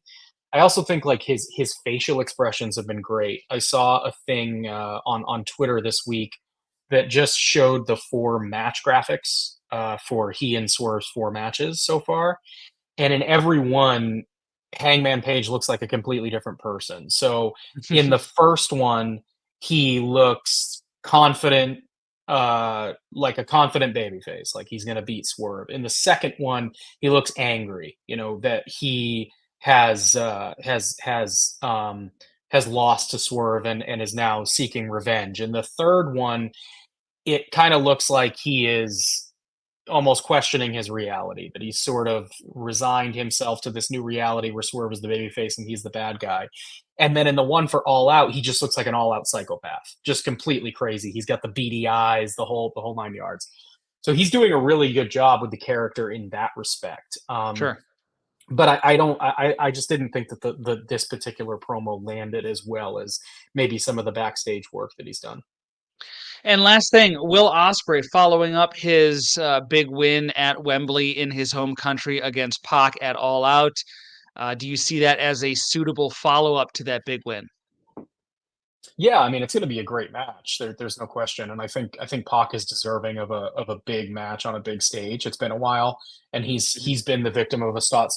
I also think like his facial expressions have been great. I saw a thing on Twitter this week that just showed the 4 match graphics for he and Swerve's 4 matches so far, and in every one, Hangman Page looks like a completely different person. So in the first one, he looks confident, like a confident babyface, like he's gonna beat Swerve. In the second one, he looks angry, that he has lost to Swerve and is now seeking revenge. In the third one, it kind of looks like he is almost questioning his reality, that he's sort of resigned himself to this new reality where Swerve is the babyface and he's the bad guy. And then in the one for All Out, he just looks like an all out psychopath, just completely crazy. He's got the beady eyes, the whole 9 yards. So he's doing a really good job with the character in that respect. Sure. But I just didn't think that this particular promo landed as well as maybe some of the backstage work that he's done. And last thing, Will Ospreay following up his big win at Wembley in his home country against Pac at All Out. Do you see that as a suitable follow up to that big win? Yeah, I mean, it's gonna be a great match. There's no question, and I think Pac is deserving of a big match on a big stage. It's been a while, and he's been the victim of a start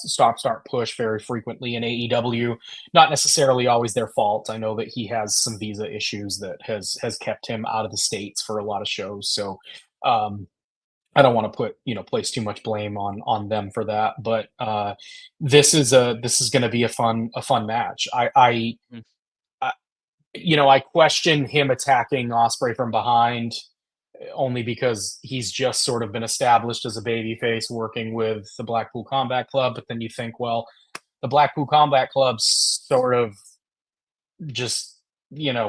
push very frequently in AEW. Not necessarily always their fault. I know that he has some visa issues that has kept him out of the states for a lot of shows. So um, I don't want to place too much blame on them for that. But this is going to be a fun match. Mm. I question him attacking Osprey from behind only because he's just sort of been established as a babyface working with the Blackpool Combat Club. But then you think, well, the Blackpool Combat Club sort of just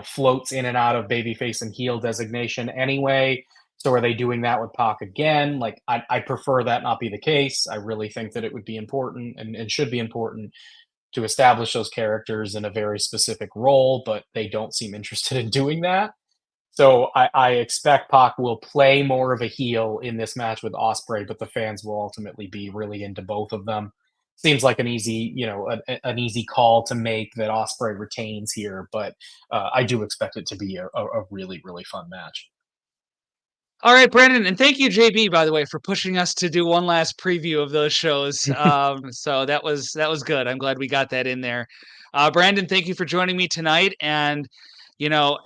floats in and out of babyface and heel designation anyway. So are they doing that with Pac again? Like I prefer that not be the case. I really think that it would be important and should be important to establish those characters in a very specific role, but they don't seem interested in doing that. So I expect Pac will play more of a heel in this match with Ospreay, but the fans will ultimately be really into both of them. Seems like an easy, an easy call to make that Ospreay retains here, but I do expect it to be a really, really fun match. All right, Brandon, and thank you, JB, by the way, for pushing us to do one last preview of those shows. So that was good. I'm glad we got that in there. Brandon, thank you for joining me tonight. And you know,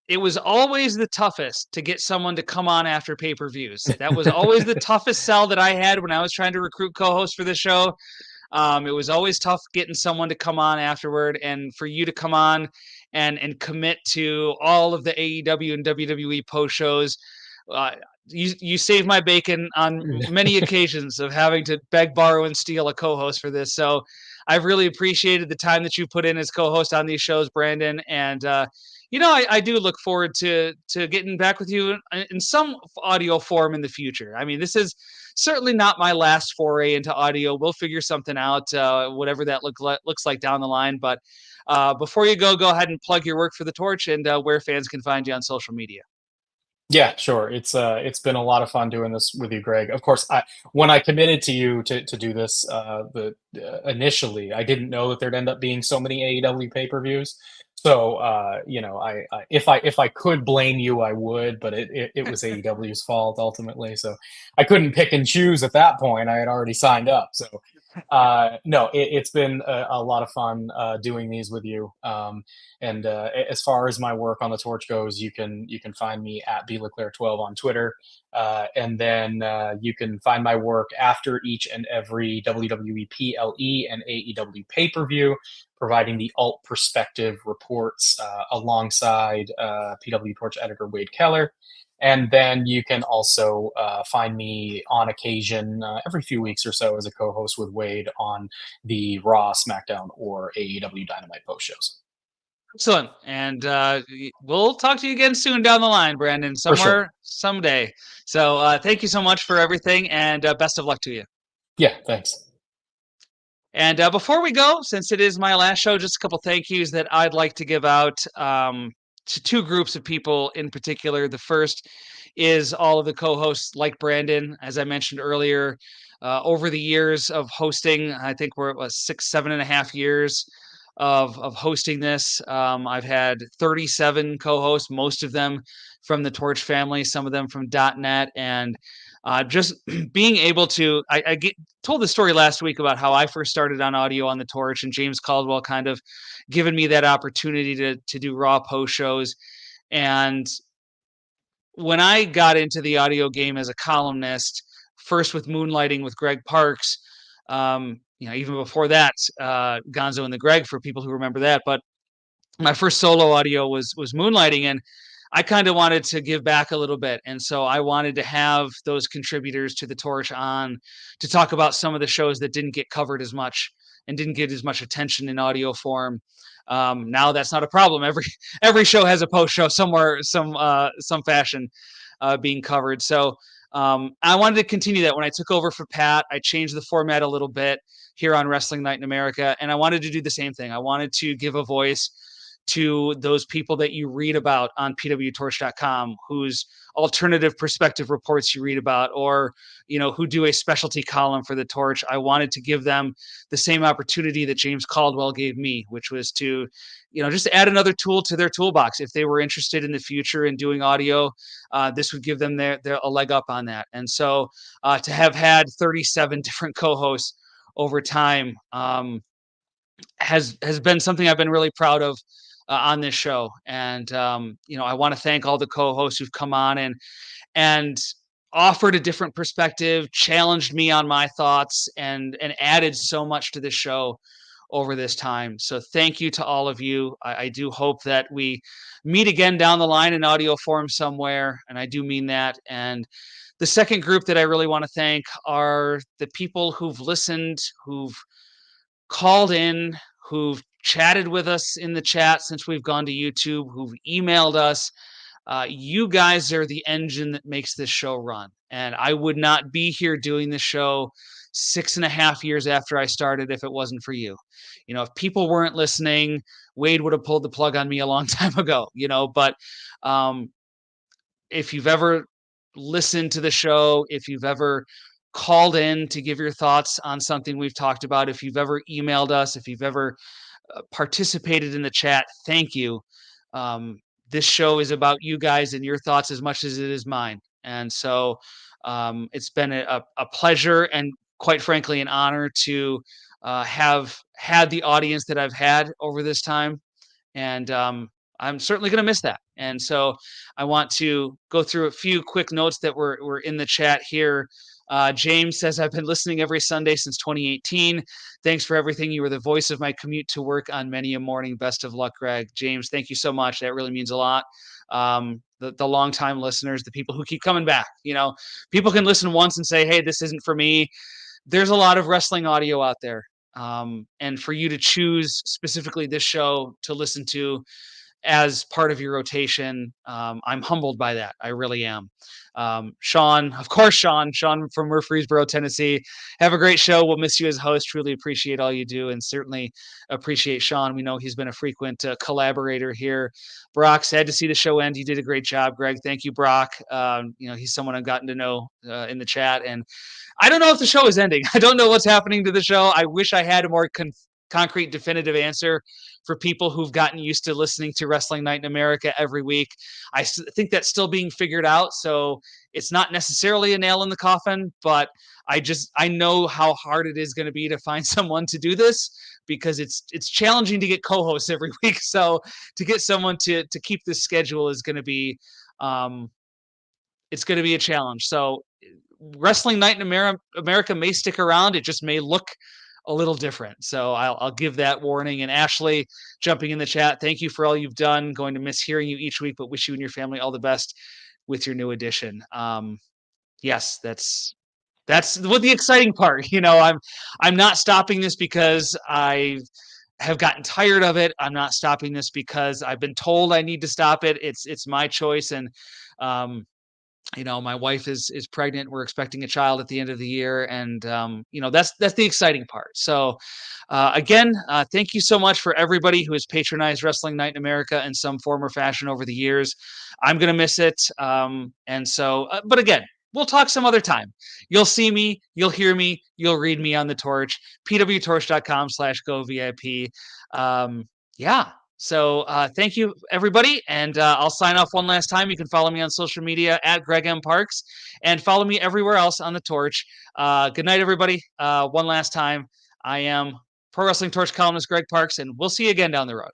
it was always the toughest to get someone to come on after pay-per-views. That was always the toughest sell that I had when I was trying to recruit co-hosts for the show. It was always tough getting someone to come on afterward, and for you to come on and commit to all of the AEW and WWE post shows. Uh, you saved my bacon on many occasions of having to beg, borrow, and steal a co-host for this. So I've really appreciated the time that you put in as co-host on these shows, Brandon. And I do look forward to getting back with you in some audio form in the future. I mean, this is certainly not my last foray into audio. We'll figure something out, whatever that looks like down the line. But before you go ahead and plug your work for the Torch and where fans can find you on social media. Yeah, sure. It's been a lot of fun doing this with you, Greg. Of course, when I committed to you to do this, initially, I didn't know that there'd end up being so many AEW pay-per-views. So, if I could blame you, I would, but it was AEW's fault ultimately. So I couldn't pick and choose at that point. I had already signed up. So, no, it's been a lot of fun doing these with you. And as far as my work on the Torch goes, you can find me at BLeClair12 on Twitter, and then you can find my work after each and every WWE PLE and AEW pay-per-view, providing the alt perspective reports alongside PWTorch editor Wade Keller. And then you can also find me on occasion every few weeks or so as a co-host with Wade on the Raw, SmackDown, or AEW Dynamite post shows. Excellent. And we'll talk to you again soon down the line, Brandon, somewhere, someday. So thank you so much for everything, and best of luck to you. Yeah, thanks. And before we go, since it is my last show, just a couple thank yous that I'd like to give out to two groups of people in particular. The first is all of the co-hosts like Brandon, as I mentioned earlier. Over the years of hosting, I think we're at 7.5 years of hosting this. I've had 37 co-hosts, most of them from the Torch family, some of them from .net, and just being able to, told the story last week about how I first started on audio on the Torch, and James Caldwell kind of given me that opportunity to do Raw post shows. And when I got into the audio game as a columnist, first with moonlighting with Greg Parks, even before that, Gonzo and the Greg, for people who remember that. But my first solo audio was moonlighting, and I kind of wanted to give back a little bit. And so I wanted to have those contributors to the Torch on to talk about some of the shows that didn't get covered as much and didn't get as much attention in audio form. Now that's not a problem. Every show has a post show somewhere, some fashion being covered. So I wanted to continue that. When I took over for Pat, I changed the format a little bit here on Wrestling Night in America, and I wanted to do the same thing. I wanted to give a voice to those people that you read about on PWTorch.com, whose alternative perspective reports you read about, or who do a specialty column for the Torch. I wanted to give them the same opportunity that James Caldwell gave me, which was to just add another tool to their toolbox. If they were interested in the future in doing audio, this would give them a leg up on that. And so to have had 37 different co-hosts over time has been something I've been really proud of on this show. And I want to thank all the co-hosts who've come on and offered a different perspective, challenged me on my thoughts, and added so much to the show over this time. So thank you to all of you. I do hope that we meet again down the line in audio form somewhere, and I do mean that. And the second group that I really want to thank are the people who've listened, who've called in, who've chatted with us in the chat since we've gone to YouTube, who've emailed us. You guys are the engine that makes this show run. And I would not be here doing this show 6.5 years after I started if it wasn't for you. If people weren't listening, Wade would have pulled the plug on me a long time ago, but if you've ever listened to the show, if you've ever called in to give your thoughts on something we've talked about, if you've ever emailed us, if you've ever participated in the chat, thank you. This show is about you guys and your thoughts as much as it is mine. And so it's been a pleasure and, quite frankly, an honor to have had the audience that I've had over this time. And I'm certainly going to miss that. And so I want to go through a few quick notes that were in the chat here. James says, I've been listening every Sunday since 2018. Thanks for everything. You were the voice of my commute to work on many a morning. Best of luck, Greg. James, thank you so much. That really means a lot. The longtime listeners, the people who keep coming back, people can listen once and say, hey, this isn't for me. There's a lot of wrestling audio out there. And for you to choose specifically this show to listen to as part of your rotation, I'm humbled by that. I really am. Sean, of course, Sean from Murfreesboro, Tennessee. Have a great show. We'll miss you as host. Truly appreciate all you do, and certainly appreciate Sean. We know he's been a frequent collaborator here. Brock, sad to see the show end. You did a great job, Greg. Thank you, Brock. He's someone I've gotten to know in the chat, and I don't know if the show is ending. I don't know what's happening to the show. I wish I had a more concrete, definitive answer for people who've gotten used to listening to Wrestling Night in America every week. I think that's still being figured out. So it's not necessarily a nail in the coffin, but I know how hard it is going to be to find someone to do this, because it's challenging to get co-hosts every week. So to get someone to keep this schedule is going to be, it's going to be a challenge. So Wrestling Night in America may stick around. It just may look a little different. So I'll give that warning. And Ashley, jumping in the chat, thank you for all you've done. Going to miss hearing you each week, but wish you and your family all the best with your new addition. Yes, that's what the exciting part. I'm not stopping this because I have gotten tired of it. I'm not stopping this because I've been told I need to stop it. It's my choice. And my wife is pregnant. We're expecting a child at the end of the year. And, that's the exciting part. So again, thank you so much for everybody who has patronized Wrestling Night in America in some form or fashion over the years. I'm going to miss it. And so, but again, we'll talk some other time. You'll see me, you'll hear me, you'll read me on the Torch, pwtorch.com/govip. Yeah. So thank you, everybody. And I'll sign off one last time. You can follow me on social media at Greg M. Parks, and follow me everywhere else on the Torch. Good night, everybody. One last time. I am Pro Wrestling Torch columnist Greg Parks, and we'll see you again down the road.